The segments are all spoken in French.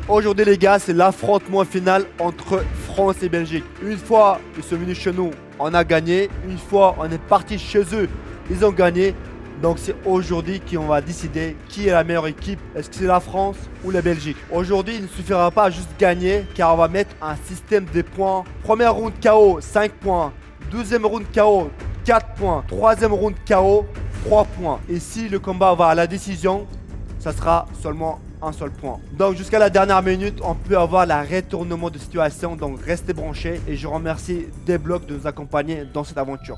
Aujourd'hui les gars, c'est l'affrontement final entre France et Belgique. Une fois ils sont venus chez nous, on a gagné. Une fois on est parti chez eux, ils ont gagné. Donc c'est aujourd'hui qu'on va décider qui est la meilleure équipe. Est-ce que c'est la France ou la Belgique? Aujourd'hui il ne suffira pas à juste gagner car on va mettre un système de points. Première round KO 5 points. Deuxième round KO 4 points. Troisième round KO 3 points. Et si le combat va à la décision, ça sera seulement un seul point. Donc jusqu'à la dernière minute, on peut avoir la retournement de situation. Donc restez branchés et je remercie D-Block de nous accompagner dans cette aventure.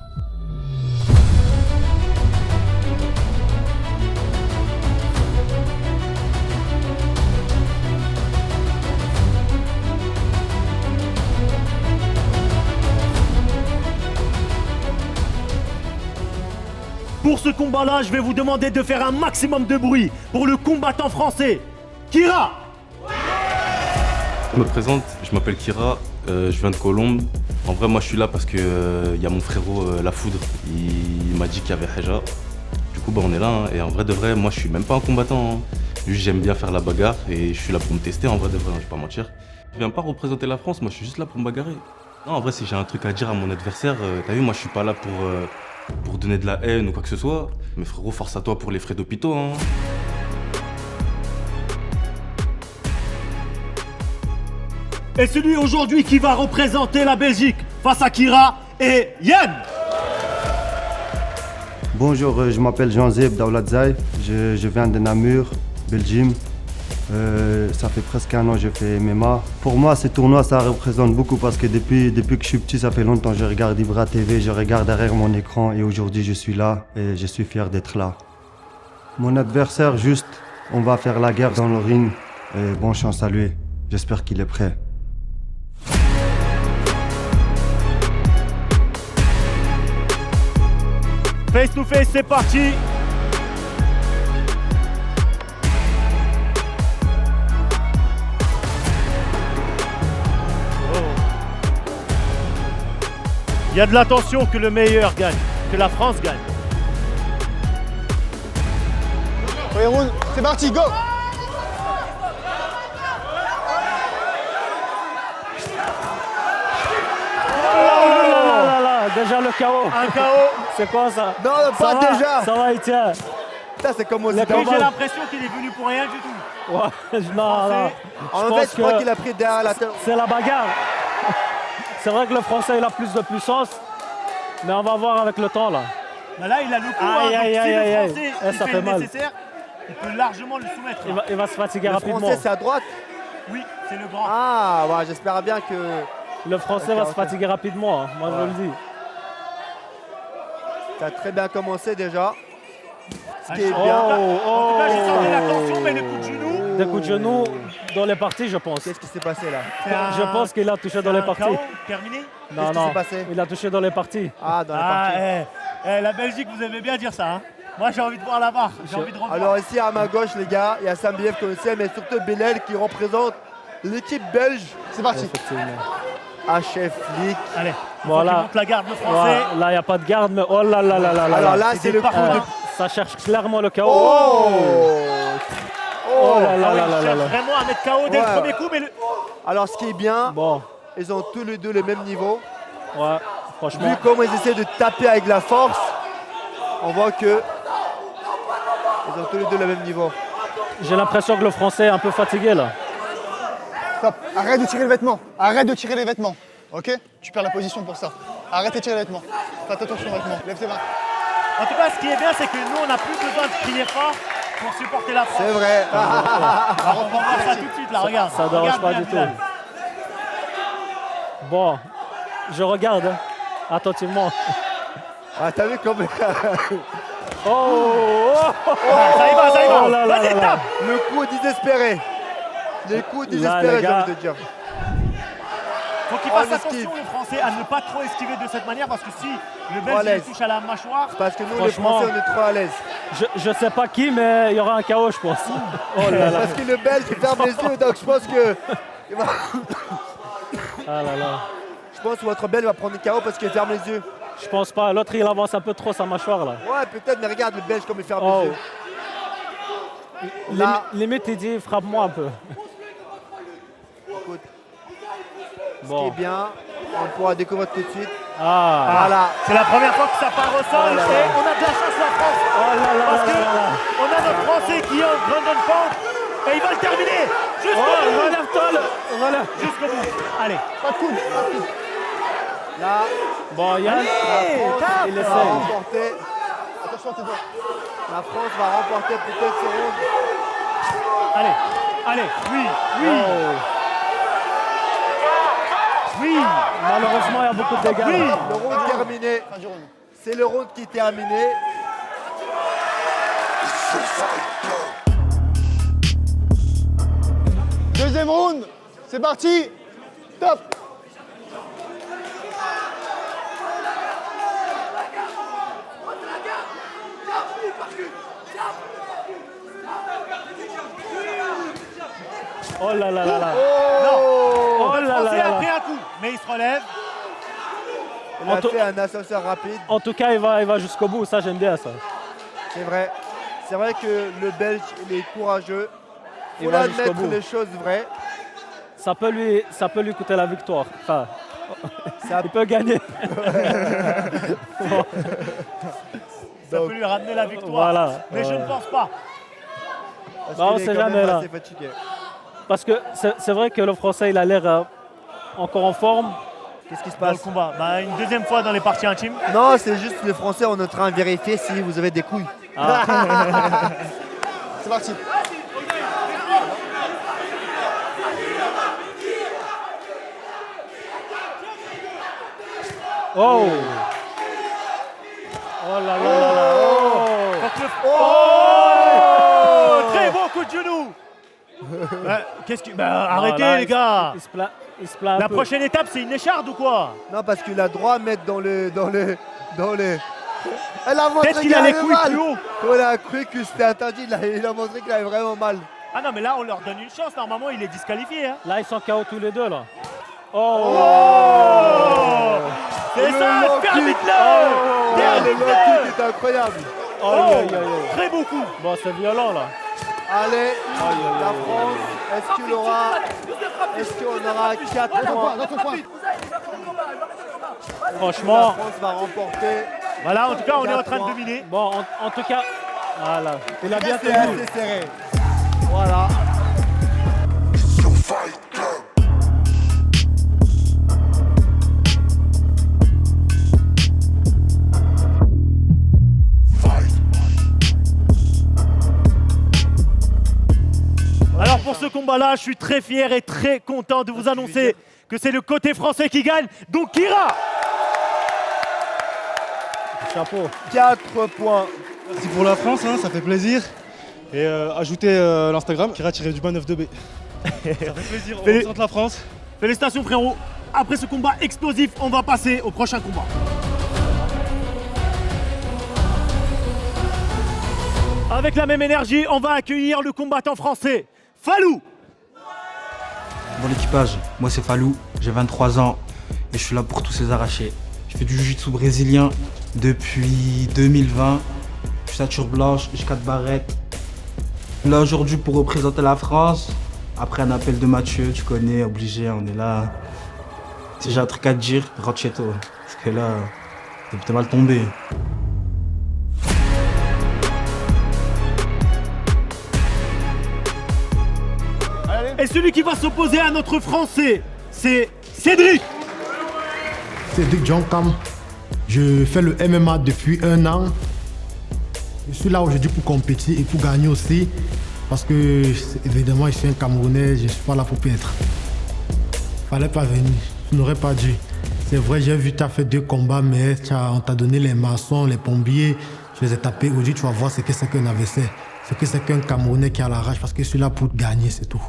Pour ce combat-là, je vais vous demander de faire un maximum de bruit pour le combattant français, Kira. Je me présente, je m'appelle Kira, je viens de Colombes. En vrai, moi je suis là parce que y a mon frérot La Foudre, il m'a dit qu'il y avait Heja. Du coup, on est là, hein. Et en vrai de vrai, moi je suis même pas un combattant, hein. Juste j'aime bien faire la bagarre et je suis là pour me tester, en vrai de vrai, hein, je vais pas mentir. Je viens pas représenter la France, moi je suis juste là pour me bagarrer. Non, en vrai, si j'ai un truc à dire à mon adversaire, t'as vu, moi je suis pas là pour donner de la haine ou quoi que ce soit. Mais frérot, force à toi pour les frais d'hôpitaux, hein. Et celui aujourd'hui qui va représenter la Belgique face à Kira est Yann. Bonjour, je m'appelle Jean-Zeb Daouladzaï, je viens de Namur, Belgique. Ça fait presque un an que je fais MMA. Pour moi, ce tournoi, ça représente beaucoup parce que depuis que je suis petit, ça fait longtemps que je regarde Ibra TV, je regarde derrière mon écran et aujourd'hui, je suis là et je suis fier d'être là. Mon adversaire, juste, on va faire la guerre dans le ring et bonne chance à lui. J'espère qu'il est prêt. Face to face, c'est parti. Il y a de l'attention que le meilleur gagne, que la France gagne. Premier round, c'est parti, go! Déjà le KO. Un KO. C'est quoi ça? Non, pas déjà. Ça va, il tient. Putain, c'est comme aux J'ai États-Unis. l'impression qu'il est venu pour rien du tout. Ouais, non. En fait, je crois qu'il a pris derrière la tête. C'est la bagarre. C'est vrai que le Français il a plus de puissance, mais on va voir avec le temps là. Mais là, il a le coup. Aïe, Donc, aïe, si aïe, le aïe, aïe. Français Eh, il ça fait fait le mal. nécessaire, il peut largement le soumettre. Il va se fatiguer Le rapidement. français, c'est à droite. Oui, c'est le grand. Ah, ouais, j'espère bien que... Le Français va se fatiguer rapidement, hein. Moi je vous le dis. T'as très bien commencé déjà. Ce qui est Oh, bien. En tout cas, j'ai senti la tension, mais le coup de genou. Des coups de genou dans les parties, je pense. Qu'est-ce qui s'est passé là? Je pense qu'il a touché dans les parties. KO terminé. Non, Qu'est-ce qui s'est passé? il a touché dans les parties. Ah, dans la partie. La Belgique, vous aimez bien dire ça. Hein. Moi, j'ai envie de voir la barre. J'ai envie de revoir. Alors ici à ma gauche les gars, il y a Sam Biev qu'on sait, mais surtout Bilal qui représente l'équipe belge. C'est parti. HF League. Allez, Voilà. il monte la garde, le français. Ouais, là, il n'y a pas de garde, mais oh là là là là là. Alors là, c'est le coup parcours de... Ça cherche clairement le KO. Oh, Oh là là Ah oui, là il là cherche là. vraiment à mettre KO dès le Ouais. premier coup, mais Alors ce qui est bien, Bon, ils ont tous les deux le même niveau. ouais, Vu franchement. comment ils essaient de taper avec la force, on voit que ils ont tous les deux le même niveau. J'ai l'impression que le Français est un peu fatigué là. Stop. Arrête de tirer le vêtement. Arrête de tirer les vêtements. Ok? Tu perds la position pour ça. Arrête de tirer les vêtements. Fais attention aux vêtements. Lève tes mains. en tout cas, ce qui est bien, c'est que nous, on n'a plus besoin de crier fort pour supporter la France. C'est vrai. On va voir ça tout de suite, là, regarde. Ça ne dérange Regarde pas bien, du tout. Bilal. Bon, je regarde hein, attentivement. Ah, t'as vu comme Oh, Ça y va, ça y va. Oh là là Vas-y, là là. tape. le coup désespéré. Les coups les désespérés, j'ai gars. envie de dire. Faut qu'il On fasse esquive. attention, le français, à ne pas trop esquiver de cette manière, parce que si le Trop à Belge il l'aise. touche à la mâchoire, Parce que nous, les Franchement. Français, on est trop à l'aise. je sais pas qui, mais il y aura un KO, je pense. Oh là là. Parce que le Belge, il ferme les yeux, donc je pense que... il va- Ah là là. Je pense que votre Belge va prendre une KO parce qu'il ferme les yeux. Je pense pas. L'autre, il avance un peu trop sa mâchoire là. Ouais, peut-être, mais regarde le Belge comme il ferme Oh. les yeux. Là- Limite, il dit frappe-moi un peu. Ce qui Bon. est bien, on pourra découvrir tout de suite. Ah. Voilà. C'est la première fois que ça part au sol Oh là et là. on a de la chance la France. Oh là là Parce là que là là. on a notre Français qui est en Golden Pound et il va le terminer jusqu'au Oh, bout. relève-toi, relève. Jusqu'au bout. Allez. Pas de coude, pas de coude. Là, Bon, Yann, il va essaye. remporter. Attention à tes doigts. La France va remporter peut-être ce round. Allez. Allez. Oui. Oui. Oh. Oui. Malheureusement, il y a beaucoup de dégâts. Oui. là. Le round terminé. Fin du round. C'est le round qui est terminé. Deuxième round. C'est parti. Top. Oh là là là là. Oh, Oh Le là Français là a là pris là. un coup, mais il se relève. il a En tout- fait un ascenseur rapide. En tout cas, il va jusqu'au bout. Ça, j'aime bien ça. C'est vrai. C'est vrai que le Belge, il est courageux. Il Il faut va jusqu'au admettre bout. les choses vraies. Ça peut lui coûter la victoire. Enfin, Ça- il peut gagner. Ça Donc, peut lui ramener la victoire. Voilà. Mais je ne pense pas. Parce Bah, on qu'il est sait quand jamais, même là. assez fatigué. Parce que c'est vrai que le Français, il a l'air encore en forme. Qu'est-ce qui se Dans le passe? combat. Bah, une deuxième fois dans les parties intimes. Non, c'est juste les Français, on est en train de vérifier si vous avez des couilles. C'est parti. Oh! Oh là là là là! Oh! Donc Oh, très bon coup de genou. Qu'est-ce que... Bah, arrêtez Voilà, les gars. Il se plaint, un La peu. prochaine étape, c'est une écharde ou quoi? Non, parce qu'il a droit à mettre dans le. Elle a montré Peut-être qu'il a les couilles mal. plus haut. On a cru que c'était interdit, il a montré qu'il avait vraiment mal. Ah non, mais là, on leur donne une chance. Normalement, il est disqualifié. Hein. Là, ils sont KO tous les deux, là. Oh! C'est Le ça, low permite-le. kick. Le low kick est incroyable. Oh, aïe, aïe, aïe. Très beau coup. Bon, c'est violent, là. Allez, la France, est-ce qu'on aura 4 points? Dans ton coin. La Franchement, France va remporter. Voilà, en tout cas, on est en train de 4 dominer. bon, en tout cas, voilà. Il a bien C'est tenu. assez serré. Voilà. Alors pour ce combat-là, je suis très fier et très content de vous annoncer que c'est le côté français qui gagne. Donc Kira, Chapeau. 4 points. Merci pour la France, hein, ça fait plaisir. Et ajoutez l'Instagram, Kira-du-9-2B. Ça fait plaisir, on représente la France. félicitations frérot. Après ce combat explosif, on va passer au prochain combat. Avec la même énergie, on va accueillir le combattant français, Falou. Bon l'équipage, moi c'est Falou, j'ai 23 ans et je suis là pour tous ces arrachés. Je fais du jiu-jitsu brésilien depuis 2020. Je suis ceinture blanche, j'ai 4 barrettes. Là aujourd'hui pour représenter la France. Après un appel de Mathieu, tu connais, obligé, on est là. Si j'ai un truc à te dire, rentre chez toi. Parce que là, t'es mal tombé. Et celui qui va s'opposer à notre français, c'est Cédric. Cédric John Cam. Je fais le MMA depuis 1 an. Je suis là aujourd'hui pour compétir et pour gagner aussi. Parce que, évidemment, je suis un Camerounais, je ne suis pas là pour perdre. Fallait pas venir, je n'aurais pas dû. C'est vrai, j'ai vu, tu as fait 2 combats, mais on t'a donné les maçons, les pompiers. Je les ai tapés. Aujourd'hui, tu vas voir ce que c'est qu'un adversaire. Ce que c'est qu'un Camerounais qui a la rage, parce que je suis là pour gagner, c'est tout.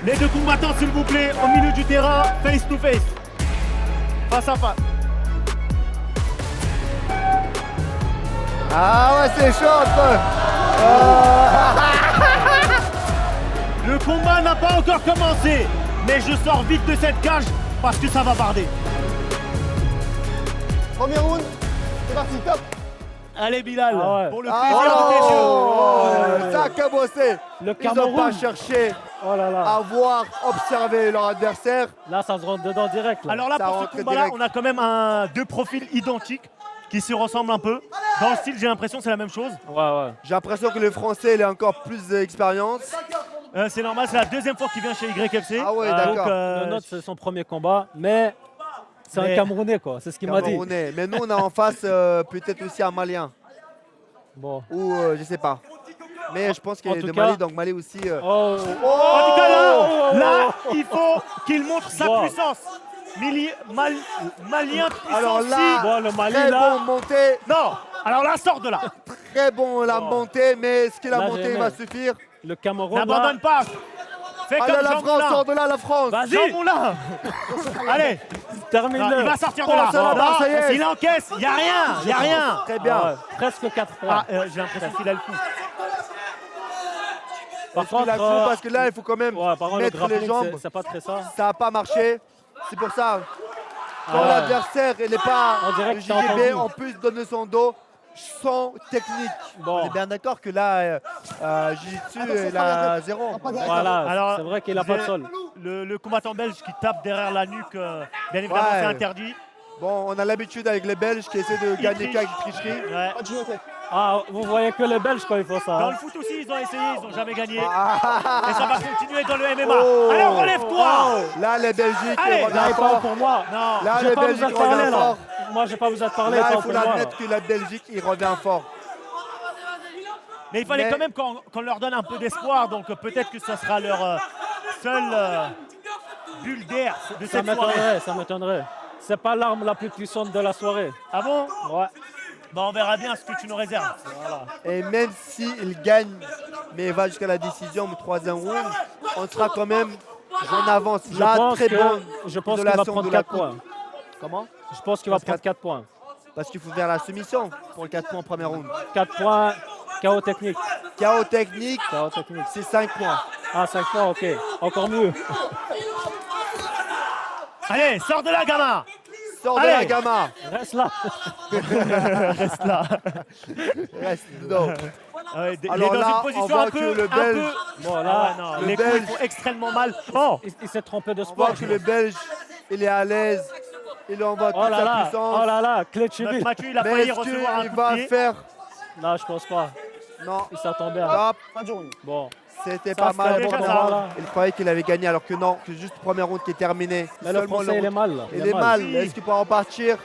Les deux combattants, s'il vous plaît, au milieu du terrain, face to face. Face à face. Ah ouais, c'est chaud. Le combat n'a pas encore commencé, mais je sors vite de cette cage parce que ça va barder. Premier round. C'est parti, top. Allez Bilal, Ah ouais. pour le plaisir de tes yeux. Ça a bossé. Le Ils n'ont Cameroun. pas cherché Oh là là. à voir, observer leur adversaire. Là, ça se rentre dedans direct. Là. Alors là, Ça pour ce rentre combat-là, direct. on a quand même deux profils identiques qui se ressemblent un peu. Dans le style, j'ai l'impression que c'est la même chose. Ouais. J'ai l'impression que le français il a encore plus d'expérience. C'est normal, c'est la deuxième fois qu'il vient chez YFC. Ah ouais, Ah, d'accord. Donc, Le nôtre, c'est son premier combat, mais c'est Mais- un Camerounais, quoi. C'est ce qu'il m'a dit. Camerounais. Mais nous, on a en face peut-être aussi un Malien. Bon. Ou je sais pas. Mais je pense qu'il En est tout de cas- Mali, donc Mali aussi. Oh. en tout cas, là, il faut qu'il montre sa Wow. puissance. Malien puissant. Alors là, Bon, le Mali, très là. bon montée, Non, alors là, sort de là. très bon la Oh. montée, mais ce qu'il a Là, monté j'ai aimé. va suffire. Le Cameroun, là. N'abandonne pas. Fais Allez, comme la Jean France, Moulin. sort de là, la France. Vas-y, Jean Moulin. Allez, termine-le. il va sortir de Bon, là. ça va, Non, ça y est. il encaisse, il n'y a rien, il n'y a rien. Très bien. Ah ouais, presque 4 points. Ah, j'ai l'impression qu'il a le coup. Par Est-ce qu'il contre, a coup parce que là, il faut quand même ouais, par contre, le mettre les grappling, jambes. c'est pas très ça. Ça n'a pas marché. C'est pour ça. Quand Ah. l'adversaire il n'est pas On dirait le que t'as entendu. JGB, on peut se donner son dos sans technique. Bon. On est bien d'accord que là, Jiu-Jitsu, il a 0. Voilà, Alors, c'est vrai qu'il a pas de sol. Le combattant belge qui tape derrière la nuque, bien évidemment, Ouais. c'est interdit. Bon, on a l'habitude avec les Belges qui essaient de gagner trichent. qu'avec tricherie. Ouais. Pas de genoux aux têtes. Ah, vous voyez que les Belges quand ils font ça. Dans hein. le foot aussi, ils ont essayé, ils n'ont jamais gagné. Ah. Et ça va continuer dans le MMA. Oh. Alors relève-toi. Là, les Belgiques, Allez, ils Là, reviennent il parle fort. pour moi. Non. Là, J'ai les pas besoin Belgiques de parler reviennent là. fort. Moi, j'ai pas besoin de parler. Là, parle il faut pour moi. l'admettre que la Belgique, il revient fort. Mais il fallait Mais- quand même qu'on leur donne un peu d'espoir. Donc peut-être que ça sera leur seule bulle d'air de Ça cette soirée. m'étonnerait, ça m'étonnerait. C'est pas l'arme la plus puissante de la soirée. Ah bon? Ouais. Bah, on verra bien ce que tu nous réserves. Et même s'il gagne, mais il va jusqu'à la décision au troisième round, on sera quand même en avance. Je Là, pense très que- bonne je pense qu'il va isolation prendre de la 4 coupe. points. Comment? Je pense qu'il va Parce prendre qu'à- 4 points. Parce qu'il faut faire la soumission pour le 4 points en premier round. 4 points, KO technique. KO technique, KO technique. c'est 5 points. Ah, 5 points, ok. Encore mieux. Allez, sors de là, gamin. Sors de Allez. la gamma. Reste là. Reste là. Reste dedans. Ouais, il Alors est dans là, une on position voit un que peu. le un Belge- peu- Bon, Ah là, ouais, non, le les coups, Belge- ils font extrêmement mal. Oh, il s'est trompé de On sport. voit que le Belge, il est à l'aise. Il envoie toute Oh là sa là, puissance. oh là là, clé de notre cheville. Mathieu, il a Mais failli est-ce recevoir un qu'il coup de va pied. faire? Non, je pense pas. Non. Il s'attendait à. Stop. Fin du round. Bon. C'était Ça, pas c'était mal. un bon pour combat, moi. là. Il croyait qu'il avait gagné alors que non, que juste le premier round qui est terminé. Mais le Seulement français, il est round- mal. Là. Il est mal. Est-ce qu'il pourra repartir?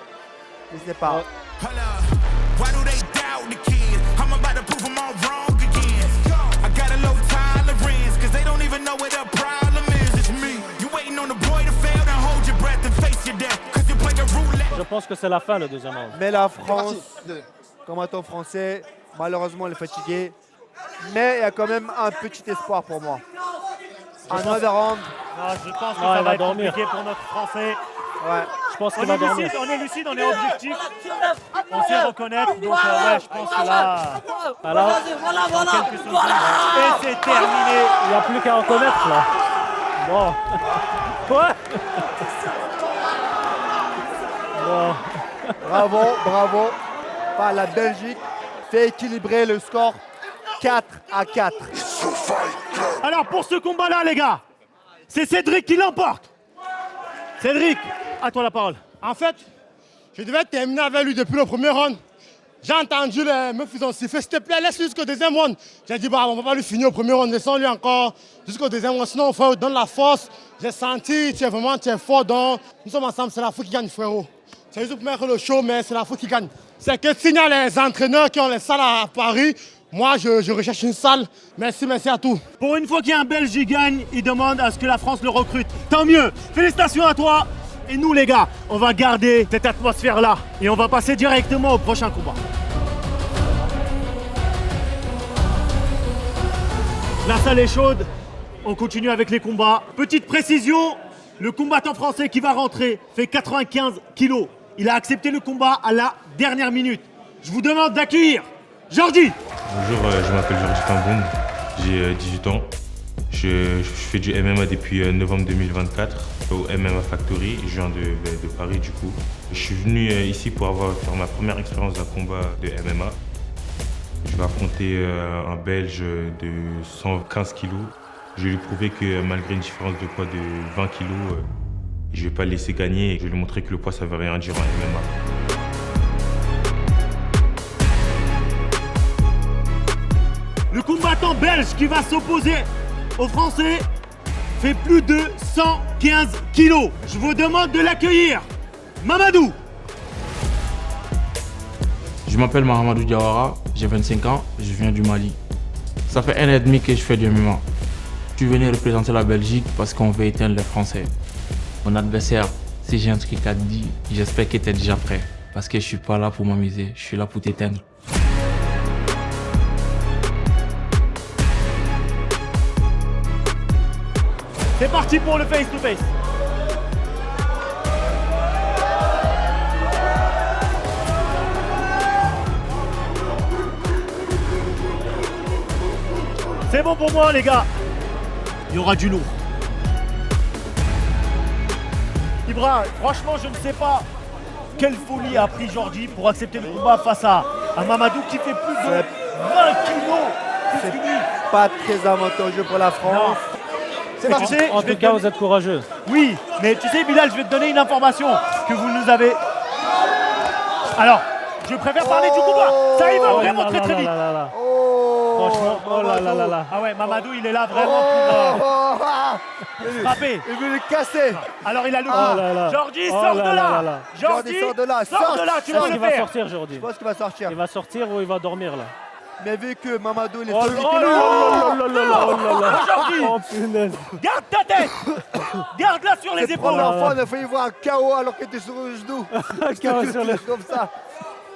Je ne sais pas. Ouais. Hold up. Why do they doubt the kid? I'm about to prove them all wrong again. I got a low tolerance, cause they don't even know what the problem is. It's me. You waiting on the boy to fail, then hold your breath and face your death. Cause you play a roulette. Je pense que c'est la fin, le deuxième round. Mais la C'est France, parti. Deux. combattant français, malheureusement, elle est fatiguée. Mais il y a quand même un petit espoir pour moi. Un other round, Non, je pense que Non, ça il va va être dormir. compliqué pour notre Français. ouais. Je pense On qu'il va est dormir. lucide, on est objectif. On sait reconnaître. Donc, ouais, je pense que là, Alors, quelque chose. Et c'est terminé. il n'y a plus qu'à reconnaître, là. Bon. Ouais. Bon. Bravo, bravo. Enfin, la Belgique fait équilibrer le score 4-4. Alors, pour ce combat-là, les gars, c'est Cédric qui l'emporte. Cédric, à toi la parole. En fait, je devais terminer avec lui depuis le premier round. J'ai entendu les meufs, ils ont sifflé, s'il te plaît, laisse-le jusqu'au deuxième round. J'ai dit, bah, on va pas lui finir au premier round, laissons-lui encore jusqu'au deuxième round. Sinon, frérot, donne la force. J'ai senti, tu es fort, donc nous sommes ensemble, c'est la foot qui gagne, frérot. C'est juste pour mettre le show, mais c'est la foot qui gagne. C'est que s'il y a les entraîneurs qui ont les salles à Paris, moi, je recherche une salle. Merci, merci à tous. Pour une fois qu'il y a un Belge qui gagne, il demande à ce que la France le recrute. Tant mieux. Félicitations à toi. Et nous, les gars, on va garder cette atmosphère-là. Et on va passer directement au prochain combat. La salle est chaude. On continue avec les combats. Petite précision, le combattant français qui va rentrer fait 95 kilos. Il a accepté le combat à la dernière minute. Je vous demande d'accueillir Jordi. Bonjour, je m'appelle Jordi Tamboum, j'ai 18 ans. Je fais du MMA depuis novembre 2024 au MMA Factory. Je viens de Paris du coup. Je suis venu ici pour faire ma première expérience d'un combat de MMA. Je vais affronter un Belge de 115 kg. Je vais lui prouver que malgré une différence de poids de 20 kg, je ne vais pas le laisser gagner et je vais lui montrer que le poids ça ne veut rien dire en MMA. Le combattant belge qui va s'opposer aux Français fait plus de 115 kilos. Je vous demande de l'accueillir. Mamadou. Je m'appelle Mahamadou Diawara, j'ai 25 ans, je viens du Mali. Ça fait 1 an et demi que je fais du MMA. Je suis venu représenter la Belgique parce qu'on veut éteindre les Français. Mon adversaire, si j'ai un truc à te dire, j'espère que tu es déjà prêt. Parce que je suis pas là pour m'amuser, je suis là pour t'éteindre. C'est parti pour le face-to-face. C'est bon pour moi les gars. Il y aura du lourd. Ibra, franchement je ne sais pas quelle folie a pris Jordi pour accepter le combat face à Mamadou qui fait plus de 20 kilos. C'est pas très avantageux pour la France. Mais tu sais, En tout cas, vous êtes courageux. Oui, mais tu sais, Bilal, je vais te donner une information que vous nous avez. Alors, je préfère parler du combat. Ça y va vraiment très très vite. Franchement, oh là là là là. Ah ouais, Mamadou, il est là vraiment pour frapper. Il veut le casser. Alors, il a le Oh là là. coup. Jordi, Oh sors là de là là. là là. Jordi, sors de là. sors de là, tu Je pense peux le qu'il va faire. sortir aujourd'hui. Je pense qu'il va sortir. Il va sortir ou il va dormir là. Mais vu que Mamadou il est Oh tonique, là là là là là là. Jordi, Oh punaise. garde ta tête. Garde-la sur les c'est la épaules. première fois on a failli voir un KO alors qu'il était sur le genou. KO sur les- Comme ça.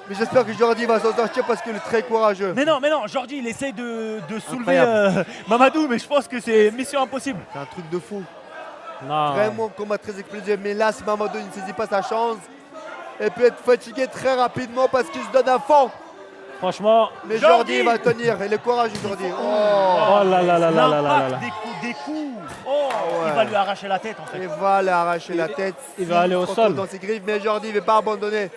Mais j'espère que Jordi va s'en sortir parce qu'il est très courageux. Mais non, Jordi, il essaie de soulever Incroyable. Mamadou, mais je pense que c'est mission impossible. C'est un truc de fou. Non. Vraiment combat très explosif. Mais là, si Mamadou ne saisit pas sa chance, il peut être fatigué très rapidement parce qu'il se donne à fond. Franchement. Mais Jordi va tenir. Il est courageux, Jordi. Oh là là là là là là là L'impact là. des coups. Oh, il va lui arracher la tête en fait. Il va lui arracher la tête. il va aller au se retrouve sol. dans ses griffes. Mais Jordi ne veut pas abandonner.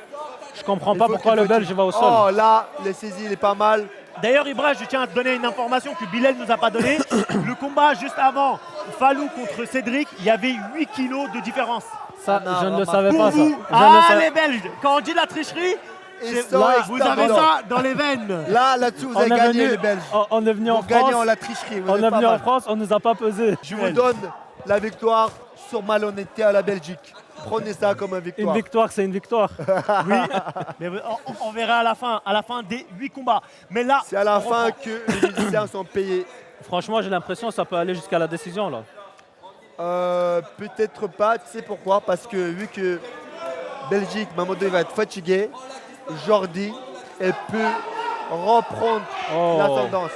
Je comprends Il pas faut pourquoi qu'il le Belge va au sol. Oh là, le saisie, il est pas mal. D'ailleurs, Ibra, je tiens à te donner une information que Bilal nous a pas donnée. Le combat juste avant Falou contre Cédric, il y avait 8 kilos de différence. Ça, non, je ne le vraiment. savais Pour pas ça. vous, Je ne le savais- les Belges, quand on dit la tricherie, Ils c'est- sont là, extra vous avez dedans. ça dans les veines. Là-dessus, vous avez gagné, les Belges. On est venu en Vous gagnez en France. la tricherie. vous On êtes est pas venu en mal. France, on nous a pas pesé. Je vous donne la victoire sur malhonnêteté à la Belgique. Prenez ça comme une Une victoire. victoire, c'est une victoire. Oui, mais on verra à la fin des 8 combats. Mais là, C'est à la on fin reprend. que les musiciens sont payés. Franchement, j'ai l'impression que ça peut aller jusqu'à la décision là. Peut-être pas, tu sais pourquoi? Parce que vu que Belgique, Mamadou il va être fatigué, Jordi, elle peut reprendre Oh. la tendance.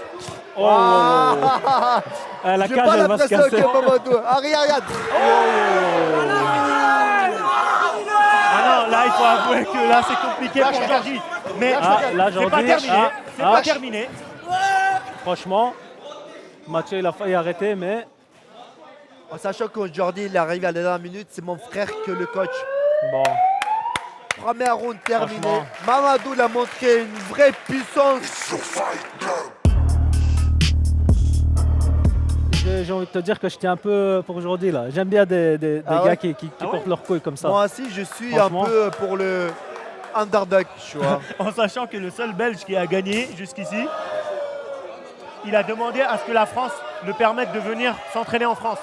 Oh. Ah. La J'ai cage, pas elle va se l'impression casser. que Mamadou. Ah, regarde. Ah non, là, il faut avouer que là, c'est compliqué pour Jordi. Mais Ah, là, c'est pas Jordi, terminé. ah, C'est ah. pas terminé. Franchement, Mathieu il a failli arrêter, mais En sachant que Jordi il arrive à la dernière minute, c'est mon frère que le coach. bon. Première ronde terminée. Franchement. Mamadou l'a montré une vraie puissance. J'ai envie de te dire que j'étais un peu pour aujourd'hui là. J'aime bien des Ah gars ouais qui Ah ouais portent leurs couilles comme ça. Moi aussi, je suis un Franchement. peu pour le underdog, tu vois. En sachant que le seul Belge qui a gagné jusqu'ici, il a demandé à ce que la France le permette de venir s'entraîner en France.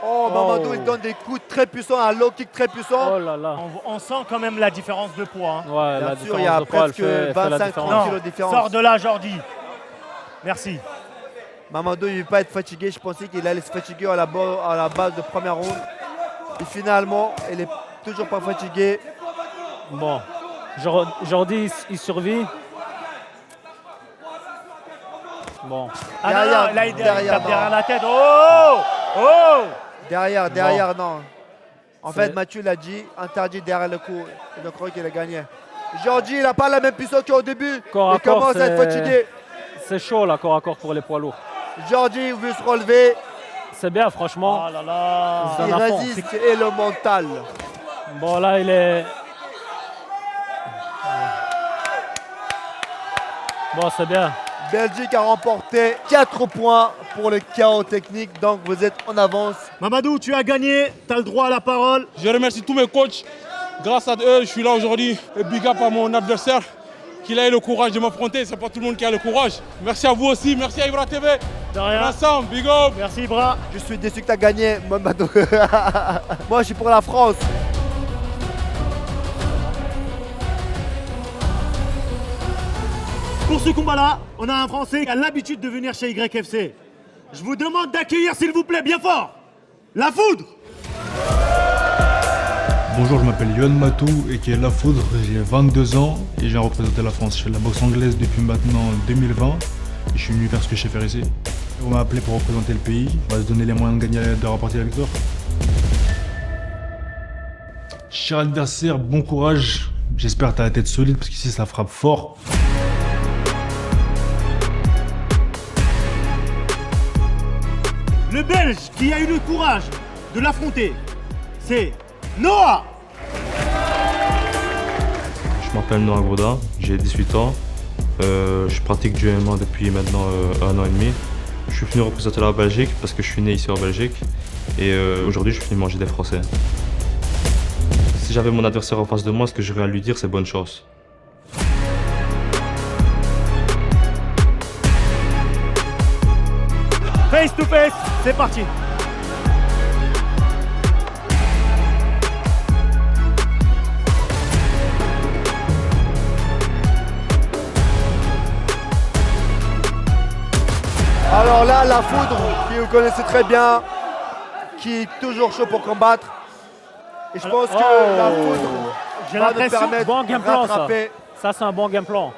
Oh, Mamadou, Oh. il donne des coups très puissants, un low kick très puissant. Oh là là. On sent quand même la différence de poids. hein. Ouais, Bien la sûr, il y a différence de poids, elle presque fait la 25 différence. kilos de différence. Sors de là, Jordi. Merci. Mamadou, il ne veut pas être fatigué. Je pensais qu'il allait se fatiguer à la base de première ronde. Et finalement, il n'est toujours pas fatigué. Bon, Jordi il survit. Bon, Ah Derrière, non, là, il derrière, tape non. derrière la tête. Oh. Derrière, non. En C'est- fait, Mathieu l'a dit, interdit derrière le coup. Il a cru qu'il a gagné. Jordi, il n'a pas la même puissance qu'au début. Corps à Il commence corps, à être c'est- fatigué. c'est chaud là, corps à corps pour les poids lourds. Jordi veut se relever. C'est bien, franchement. Oh là là. Il résiste et le mental. Bon, là, il est... Bon, c'est bien. Belgique a remporté 4 points pour le chaos technique, donc vous êtes en avance. Mamadou, tu as gagné, tu as le droit à la parole. Je remercie tous mes coachs. Grâce à eux, je suis là aujourd'hui. Et big up à mon adversaire, qu'il ait le courage de m'affronter. C'est pas tout le monde qui a le courage. Merci à vous aussi, merci à Ibra TV. De rien. Ensemble, big up. Merci Ibra. Je suis déçu que tu as gagné, Mamadou. Moi, je suis pour la France. Pour ce combat-là, on a un Français qui a l'habitude de venir chez YFC. Je vous demande d'accueillir, s'il vous plaît, bien fort, La Foudre. Bonjour, je m'appelle Yohan Matou et qui est La Foudre, j'ai 22 ans et je viens représenter la France. Je fais de la boxe anglaise depuis maintenant 2020 et je suis venu faire ce que je sais faire ici. On m'a appelé pour représenter le pays, on va se donner les moyens de gagner, de remporter la victoire. Cher adversaire, bon courage, j'espère que tu as la tête solide parce qu'ici ça frappe fort. Le Belge qui a eu le courage de l'affronter, c'est Noah. Je m'appelle Noah Grodin, j'ai 18 ans. Je pratique du MMA depuis maintenant 1 an et demi. Je suis venu représenter la Belgique parce que je suis né ici en Belgique. Et aujourd'hui, je suis venu manger des Français. Si j'avais mon adversaire en face de moi, ce que j'aurais à lui dire, c'est bonne chance. Face to face, c'est parti. Alors là, La Foudre, qui vous connaissez très bien, qui est toujours chaud pour combattre. Et je pense que La Foudre j'ai va nous l'impression permettre bon game plan, de rattraper. Ça, c'est un bon game plan.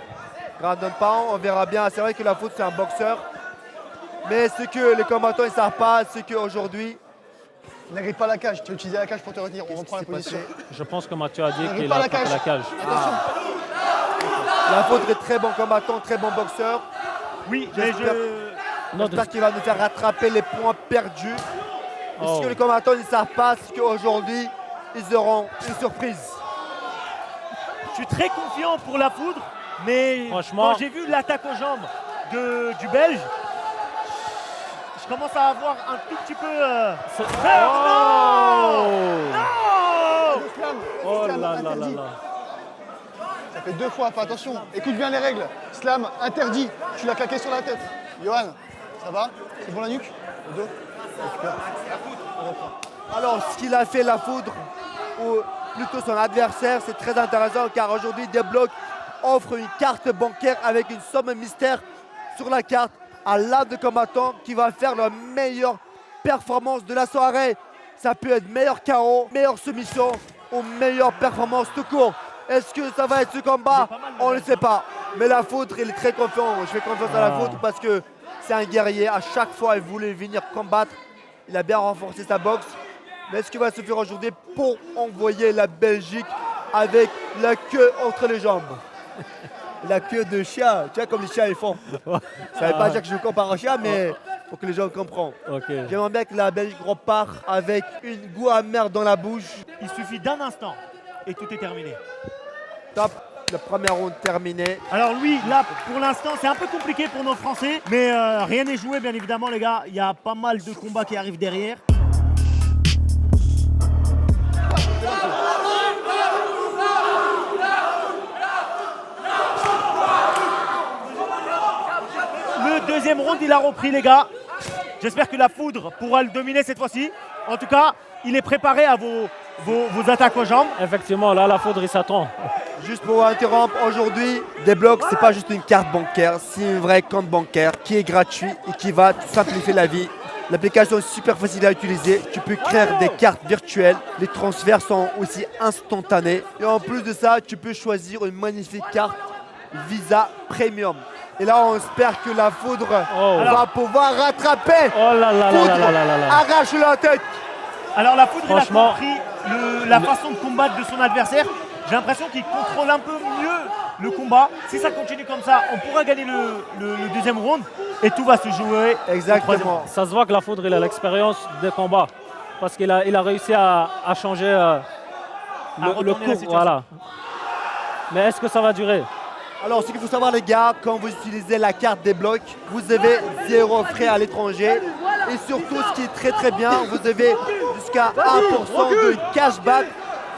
Brandon Pound, on verra bien. C'est vrai que La Foudre, c'est un boxeur. Mais ce que les combattants ne savent pas, c'est qu'aujourd'hui... N'agrippe pas la cage, tu veux utiliser la cage pour te retenir, on reprend la position. Je pense que Mathieu a dit N'agrippe qu'il pas a la attrapé cage. la cage. Attention. La Foudre est très bon combattant, très bon boxeur. Oui, mais J'espère qu'il va nous faire rattraper les points perdus. Et ce que les combattants ne savent pas, c'est qu'aujourd'hui, ils auront une surprise. je suis très confiant pour La Foudre, mais Franchement, quand j'ai vu l'attaque aux jambes du Belge, je commence à avoir un tout petit peu... Oh là là là là. Ça fait 2 fois, fais attention. Écoute bien les règles. Slam, interdit. Tu l'as claqué sur la tête. Johan, ça va? C'est bon la nuque? Le dos? Super. On reprend. Alors, ce qu'il a fait La Foudre, ou plutôt son adversaire, c'est très intéressant car aujourd'hui, Deblock offre une carte bancaire avec une somme mystère sur la carte à l'un des combattants qui va faire leur meilleure performance de la soirée. Ça peut être meilleur KO, meilleure soumission ou meilleure performance tout court. Est-ce que ça va être ce combat? On ne le sait pas. Mais La Foudre, il est très confiant. Je fais confiance à La Foudre parce que c'est un guerrier. À chaque fois, il voulait venir combattre. Il a bien renforcé sa boxe. Mais est-ce qu'il va se faire aujourd'hui pour envoyer la Belgique avec la queue entre les jambes? La queue de chien, tu vois comme les chiens ils font. Ça ne veut pas dire que je compare un chien, mais pour que les gens comprennent. Okay. J'aimerais bien que la Belgique repart avec une goût amer dans la bouche. Il suffit d'un instant et tout est terminé. Top, la première ronde terminée. Alors oui, là pour l'instant c'est un peu compliqué pour nos Français, mais rien n'est joué bien évidemment les gars. Il y a pas mal de combats qui arrivent derrière. Le deuxième round il a repris les gars. J'espère que La Foudre pourra le dominer cette fois-ci. En tout cas, il est préparé à vos attaques aux jambes. Effectivement, là, La Foudre, il s'attend. Juste pour interrompre, aujourd'hui, Deblock, c'est pas juste une carte bancaire, c'est un vrai compte bancaire qui est gratuit et qui va te simplifier la vie. L'application est super facile à utiliser, tu peux créer des cartes virtuelles, les transferts sont aussi instantanés. Et en plus de ça, tu peux choisir une magnifique carte Visa Premium. Et là, on espère que La Foudre va pouvoir rattraper. Oh là là Foudre, là là là là là. arrache la tête. Alors La Foudre, il a Franchement, compris la façon de combattre de son adversaire. J'ai l'impression qu'il contrôle un peu mieux le combat. Si ça continue comme ça, on pourra gagner le deuxième round et tout va se jouer. Exactement. Ça se voit que la Foudre, il a l'expérience des combats. Parce qu'il a réussi à changer le cours. Voilà. Mais est-ce que ça va durer? Alors, ce qu'il faut savoir, les gars, quand vous utilisez la carte des blocs, vous avez 0 frais à l'étranger. Et surtout, ce qui est très très bien, vous avez jusqu'à 1% de cashback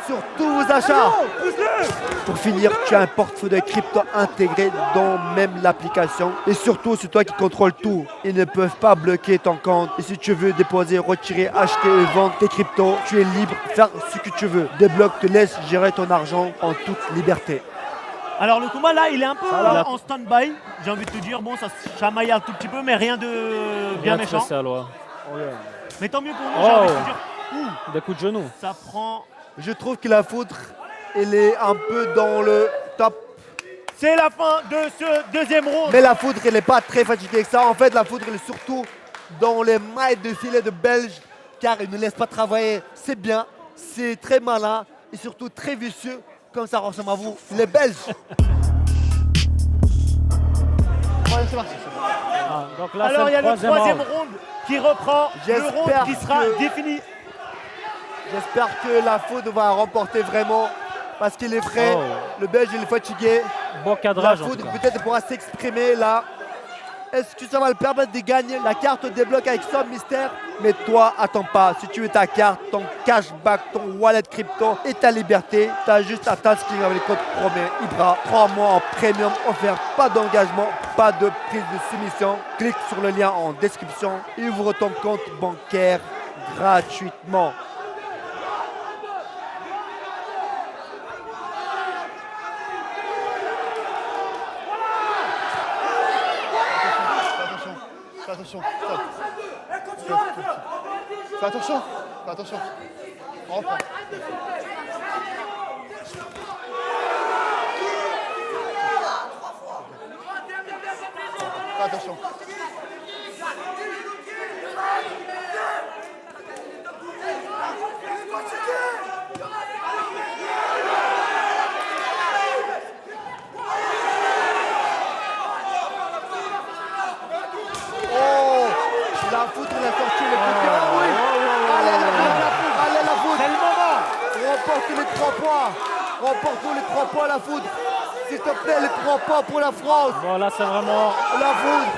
sur tous vos achats. Pour finir, tu as un portefeuille crypto intégré dans même l'application. Et surtout, c'est toi qui contrôles tout. Ils ne peuvent pas bloquer ton compte. Et si tu veux déposer, retirer, acheter et vendre tes cryptos, tu es libre de faire ce que tu veux. Débloque te laisse gérer ton argent en toute liberté. Alors le combat là, il est un peu en stand-by. J'ai envie de te dire, bon, ça se chamaille un tout petit peu, mais rien de bien méchant. Spécial, ouais. Mais tant mieux pour nous, j'ai envie de te dire. Des coups de genoux. Ça prend. Je trouve que la Foudre, elle est un peu dans le top. C'est la fin de ce deuxième round. Mais la Foudre, elle n'est pas très fatiguée que ça. En fait, la Foudre, elle est surtout dans les mailles de filet de Belge, car il ne laisse pas travailler. C'est bien, c'est très malin et surtout très vicieux, comme ça ressemble à vous, les Belges. C'est parti. Donc là, alors il y a le troisième round. round qui reprend, le round qui sera défini. J'espère que la Foudre va remporter vraiment parce qu'il est frais. Le Belge il est fatigué. Bon cadrage. La Foudre peut-être pourra s'exprimer là. Est-ce que ça va le permettre de gagner? La carte débloque avec Somme Mystère. Mais toi, attends pas. Si tu veux ta carte, ton cashback, ton wallet crypto et ta liberté, tu as juste à t'inscrire avec le code promet Ibra. 3 mois en premium offert. Pas d'engagement, pas de prise de soumission. Clique sur le lien en description et ouvre ton compte bancaire gratuitement. Fais attention, stop. Fais attention, fais attention. On reprend. Fais attention. La Foudre, il a sorti le coup de cœur. Oui. Allez, la Foudre. Allez, la Foudre. C'est le moment. Remporte les 3 points. Remporte les 3 points, la Foudre. S'il te plaît, les 3 points pour la France. Bon, là, c'est vraiment. La Foudre.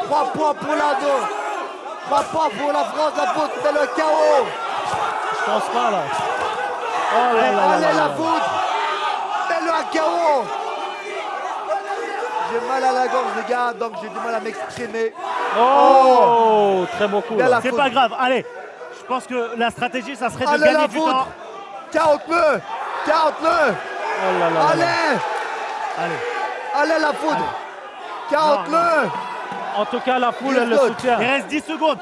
3 points pour la 2. 3 points pour la France, la Foudre. C'est le chaos. Je pense pas, là. Oh là là. Allez, la Foudre. Mets-le à chaos. J'ai mal à la gorge, les gars, donc j'ai du mal à m'exprimer. Oh, très beau coup. C'est pas grave, allez. Je pense que la stratégie, ça serait de allez, gagner la du Foudre. temps. 40-le. 40-le. Oh là là. Allez. Allez, la Foudre. 40-le. En tout cas, la foule, elle le soutient. Il reste 10 secondes.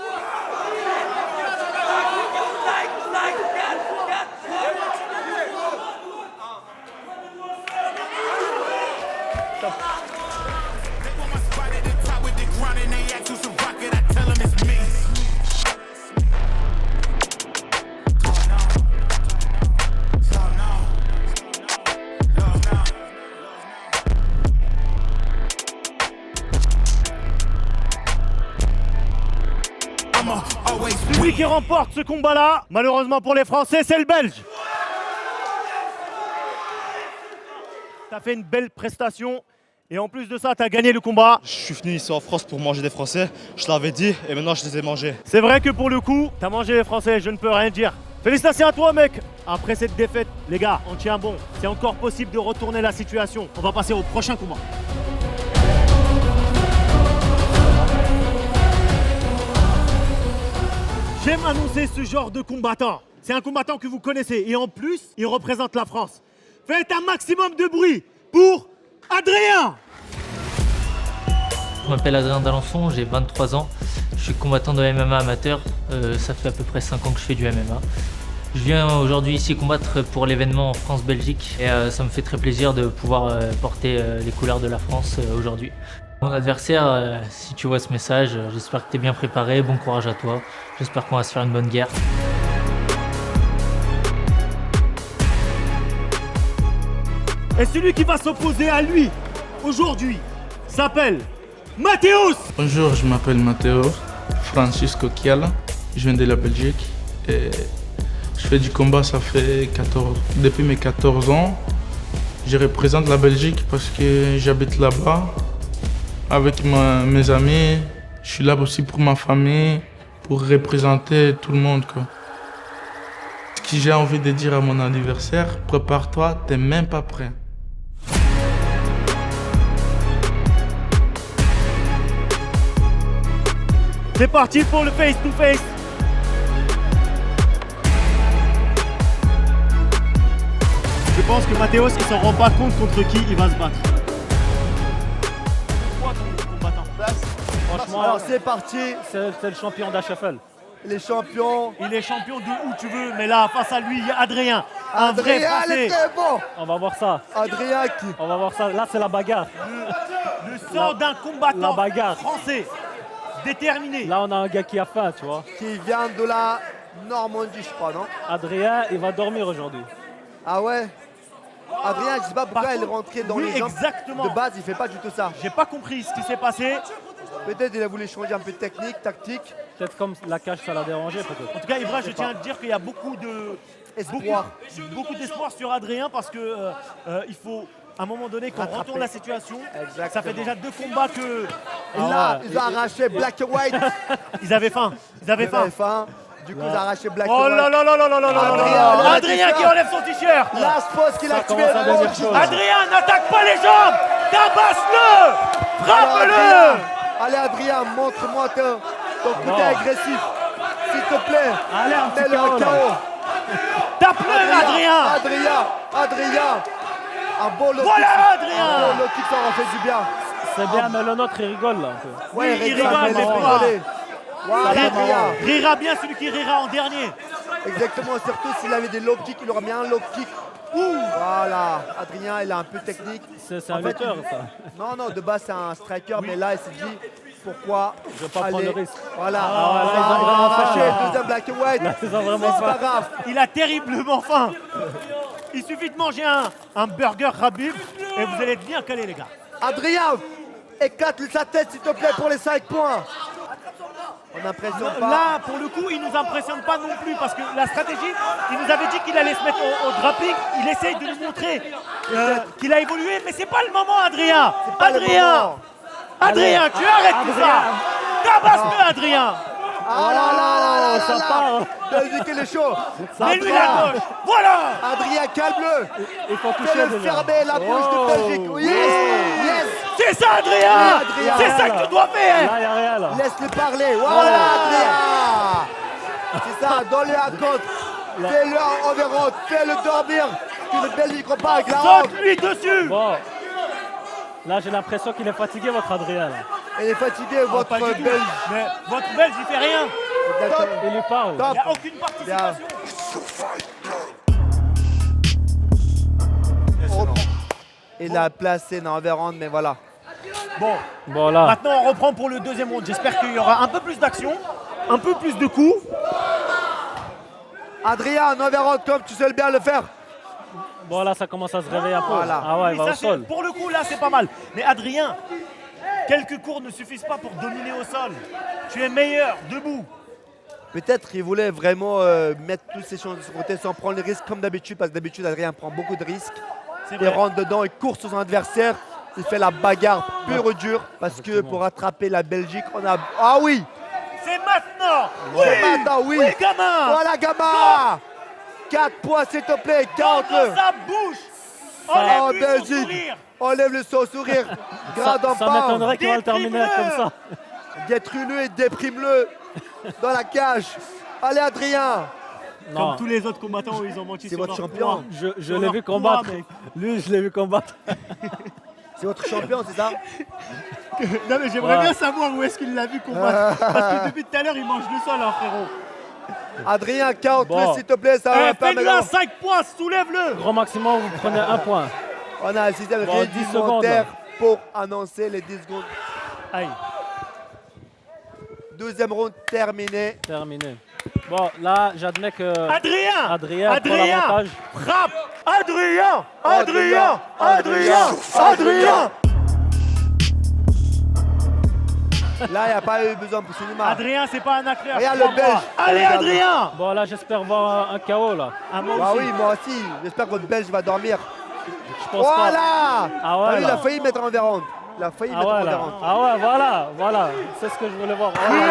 Celui qui remporte ce combat-là, malheureusement pour les Français, c'est le Belge. T'as fait une belle prestation et en plus de ça, t'as gagné le combat. Je suis venu ici en France pour manger des Français, je l'avais dit et maintenant je les ai mangés. C'est vrai que pour le coup, t'as mangé les Français, je ne peux rien dire. Félicitations à toi, mec. Après cette défaite, les gars, on tient bon. C'est encore possible de retourner la situation. On va passer au prochain combat. J'aime annoncer ce genre de combattant. C'est un combattant que vous connaissez et en plus, il représente la France. Faites un maximum de bruit pour Adrien. Je m'appelle Adrien d'Alençon, j'ai 23 ans. Je suis combattant de MMA amateur. Ça fait à peu près 5 ans que je fais du MMA. Je viens aujourd'hui ici combattre pour l'événement France-Belgique et ça me fait très plaisir de pouvoir porter les couleurs de la France aujourd'hui. Mon adversaire, si tu vois ce message, j'espère que tu es bien préparé, bon courage à toi. J'espère qu'on va se faire une bonne guerre. Et celui qui va s'opposer à lui aujourd'hui s'appelle Mateusz. Bonjour, je m'appelle Matteo Francisco Chiala, je viens de la Belgique et je fais du combat, ça fait depuis mes 14 ans. Je représente la Belgique parce que j'habite là-bas avec mes amis. Je suis là aussi pour ma famille, pour représenter tout le monde, quoi. Ce que j'ai envie de dire à mon anniversaire, prépare-toi, t'es même pas prêt. C'est parti pour le face-to-face. Je pense que Mateusz, il s'en rend pas compte contre qui il va se battre. Quoi ton combattant? Franchement, Alors c'est parti. c'est le champion d'HFL. Les champions. Il est champion de où tu veux, mais là, face à lui, il y a Adrien. Un vrai Adrien, il Français. est très bon. On va voir ça. Adrien qui. On va voir ça. Là, c'est la bagarre. Le sang d'un La combattant bagarre. français. Déterminé. Là, on a un gars qui a faim, tu vois. Qui vient de la Normandie, je crois, non? Adrien, il va dormir aujourd'hui. Ah ouais? Adrien, je sais pas pourquoi il est rentré dans oui, les jambes. exactement. De base, il fait pas du tout ça. J'ai pas compris ce qui s'est passé. Peut-être il a voulu changer un peu de technique, tactique. Peut-être comme la cage, ça l'a dérangé, peut-être. En tout cas, Ibra, je tiens à te dire qu'il y a beaucoup d'espoir sur Adrien parce que il faut à un moment donné qu'on Rattraper. retourne la situation. Exactement. Ça fait déjà 2 combats que Et là, ils ont arraché Black and White. ils avaient faim. Ils avaient faim. Du coup, ils ont arraché Black Oh and White. là là là là là là là Adrien, là. Adrien qui enlève son t-shirt. La pose qu'il a tué. Adrien, n'attaque pas les jambes. Tabasse-le. Frappe-le. Allez Adrien, montre-moi ton côté agressif. S'il te plaît. Allez, un petit mets-le KO, en là. KO. Tape-le, Adrien. Adrien. Un beau low Voilà, kick. Adrien. Un beau low kick, ça aura fait du bien. C'est bien, mais le nôtre, il rigole, là, un peu. Ouais, il rigole, rigole, mais mais laisse pas. rigoler. Voilà, Adrien. Rira bien celui qui rira en dernier. Exactement, surtout s'il avait des low kicks, il aurait mis un low kick. Voilà, Adrien, il a un peu technique. C'est un lutteur, ça. Non, de base, c'est un striker, mais là, il s'est dit pourquoi Je vais pas prendre le risque. Voilà, Ah, là, ils ont il a vraiment arraché faim. le deuxième black and white. Là, ils ont vraiment C'est pas faim. grave. Il a terriblement faim. Il suffit de manger un burger Rabib et vous allez être bien calés, les gars. Adrien, éclate sa tête, s'il te plaît, pour les 5 points. On n'impressionne pas. Là, pour le coup, il nous impressionne pas non plus parce que la stratégie, il nous avait dit qu'il allait se mettre au grappling. Il essaye de nous montrer qu'il a évolué, mais c'est pas le moment, Adrien. pas le moment. Adrien, tu arrêtes tout ça. Tabasse-le, Adrien. Ah là là là ça là part. là. Belgique, il est chaud. Mets-lui la gauche. Voilà. Adrien, calme-le. Il faut toucher Fais-le déjà. fermer la bouche de Belgique. Oh. Yes, yes. C'est ça, Adrien. Adrien. C'est ça que tu dois faire. Là, il n'y a rien, là. Laisse-le parler. Voilà, Adrien. C'est ça, donne-le un contre. Fais-le en overhand. Fais-le dormir. Que le Belgique repart avec la honte. Saute-lui dessus. Bon. Là, j'ai l'impression qu'il est fatigué, votre Adrien, là. Il est fatigué, votre Pas du tout. Belge. Mais votre Belge, il fait rien. Il lui parle. Top. Il n'y a aucune participation. Il a placé dans overhand, mais voilà. Bon, là. Maintenant, on reprend pour le deuxième round. J'espère qu'il y aura un peu plus d'action, un peu plus de coups. Adrien, en overhand, comme tu sais bien le faire. Bon, là, ça commence à se réveiller un peu. Voilà. Ah ouais, Oui, il va ça, au sol. pour le coup, là, c'est pas mal. Mais Adrien, quelques cours ne suffisent pas pour dominer au sol. Tu es meilleur, debout. Peut-être qu'il voulait vraiment mettre toutes ces choses de son côté sans prendre les risques comme d'habitude, parce que d'habitude, Adrien prend beaucoup de risques. C'est Il vrai. rentre dedans, il court sur son adversaire, il fait la bagarre pure et dure, parce que pour attraper la Belgique, on a... Ah oui, C'est maintenant. c'est maintenant, oui. Oui, gamin. Voilà, gamin. 4 points, s'il te plaît, Dans 40. sa bouche. Oh, Enlève-lui son Belgique. sourire. Enlève-le son sourire. Grade en Ça pas. m'étonnerait qu'il va le terminer comme ça. Détruis-le et déprime-le dans la cage. Allez, Adrien. Non. Comme tous les autres combattants où ils ont menti C'est sur votre leur champion. poids. Je Sur l'ai leur vu poids, combattre. mec. Lui, je l'ai vu combattre. C'est votre champion, c'est ça? Non mais j'aimerais Ouais. bien savoir où est-ce qu'il l'a vu combattre. Parce que depuis tout à l'heure, il mange le sol, hein, frérot. Adrien, 40 Bon. s'il te plaît, ça va pas Fais-lui un maintenant. 5 points, soulève-le. Grand maximum, vous prenez un point. On a un système Bon, 10 secondes, réglementaire là. pour annoncer les 10 secondes. Aïe. Deuxième round terminé. Terminé. Bon, là, j'admets que Adrien Adrien prend l'avantage. frappe. Adrien, Adrien, Adrien, Adrien. Là, il n'y a pas eu besoin pour cinéma. Adrien, c'est pas un acteur. Regarde le Belge. Allez, Adrien. Bon, là, j'espère voir un KO, là. Moi Ah aussi. oui, moi aussi. J'espère que votre Belge va dormir. Je pense pas. Voilà. Ah ouais, Ah oui, il là. a failli mettre en vérande. Il a failli Ah mettre ouais, en là. vérande. Ah ouais, voilà. C'est ce que je voulais voir. Oh là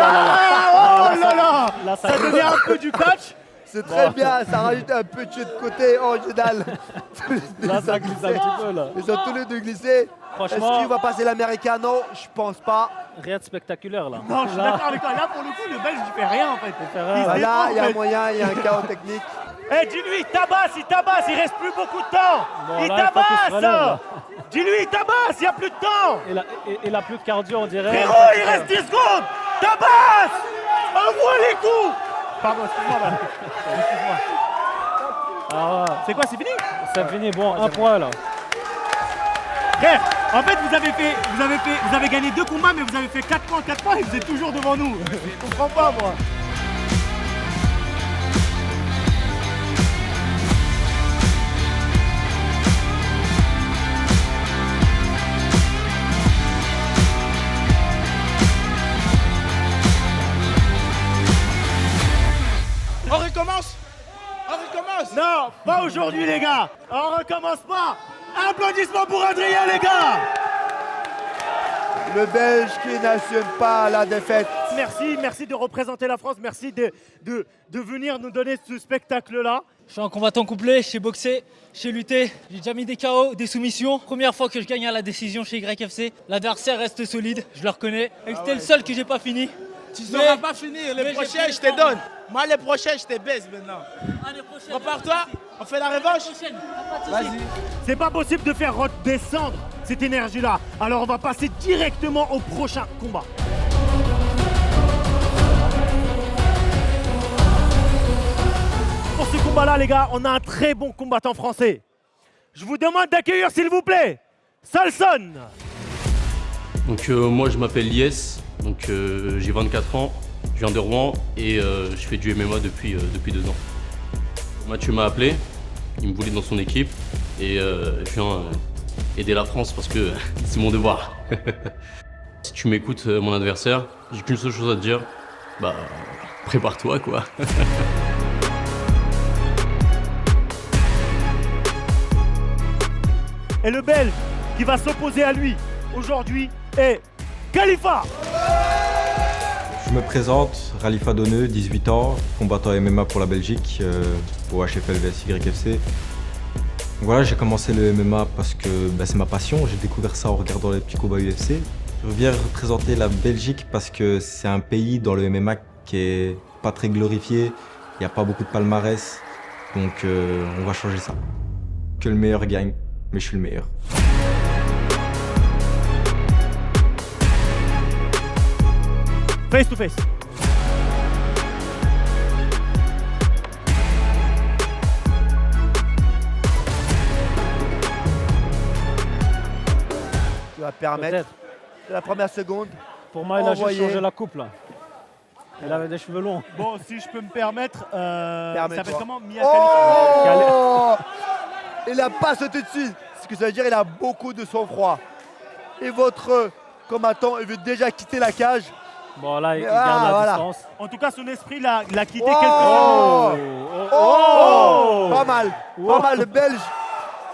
Oh là là. Là, Ça devient un peu du coach. C'est très bien, ça rajoute un peu de côté original. Là, ça glisse un petit peu, là. Ils ont tous les deux glissé. Franchement- Est-ce qu'il va passer l'Americano? Je pense pas. Rien de spectaculaire, là. Non, je suis d'accord avec toi. Là, pour le coup, le Belge, il fait rien en fait. Ah, là, il y a un moyen, il y a un chaos technique. Eh, dis-lui, il tabasse, il reste plus beaucoup de temps. Bon, il là, il faut qu'il se relève, tabasse. là. Dis-lui, il tabasse, il n'y a plus de temps. Il a plus de cardio, on dirait. Frérot, il reste 10 secondes. Tabasse. Envoie les coups. Pardon, excuse-moi, madame. Excuse-moi. Ah ouais. C'est quoi, c'est fini? C'est fini, bon, un point, là. Frère, en fait, vous avez gagné 2 combats, mais vous avez fait 4 points et vous êtes toujours devant nous. Je comprends pas, moi. On recommence. On recommence. Non, pas aujourd'hui, les gars. On recommence pas. Applaudissements pour Adrien, les gars. Le Belge qui n'assume pas la défaite. Merci de représenter la France. Merci de venir nous donner ce spectacle-là. Je suis un combattant complet, j'ai boxé, j'ai lutté, j'ai déjà mis des KO, des soumissions. Première fois que je gagne à la décision chez YFC. L'adversaire reste solide, je le reconnais. Et c'était le seul que j'ai pas fini. Tu ne sauras pas finir. Les prochains, je te donne. Moi, les prochains, je te baise maintenant. Prépare-toi, on fait la revanche. Vas-y. C'est pas possible de faire redescendre cette énergie-là. Alors on va passer directement au prochain combat. Pour ce combat-là, les gars, on a un très bon combattant français. Je vous demande d'accueillir, s'il vous plaît, Salson. Donc moi je m'appelle Lies, donc j'ai 24 ans, je viens de Rouen et je fais du MMA depuis 2 ans. Mathieu m'a appelé, il me voulait dans son équipe et je viens aider la France parce que c'est mon devoir. Si tu m'écoutes mon adversaire, j'ai qu'une seule chose à te dire, bah prépare-toi quoi. Et le Belge qui va s'opposer à lui aujourd'hui est Khalifa. Je me présente, Khalifa Donneux, 18 ans, combattant MMA pour la Belgique, au HFL vs YFC. Donc voilà, j'ai commencé le MMA parce que c'est ma passion, j'ai découvert ça en regardant les petits combats UFC. Je viens représenter la Belgique parce que c'est un pays dans le MMA qui est pas très glorifié, il n'y a pas beaucoup de palmarès, donc on va changer ça. Que le meilleur gagne, mais je suis le meilleur. Face to face. Tu vas permettre de la première seconde. Pour moi, il a juste changé la coupe, là. Il avait des cheveux longs. Bon, si je peux me permettre, ça s'appelle comment? Mia Oh il n'a pas sauté dessus. Ce que ça veut dire, il a beaucoup de sang-froid. Et votre combattant, il veut déjà quitter la cage. Bon, là, il garde la distance. En tout cas, son esprit l'a quitté Oh quelque oh Pas mal. Pas mal, le Belge.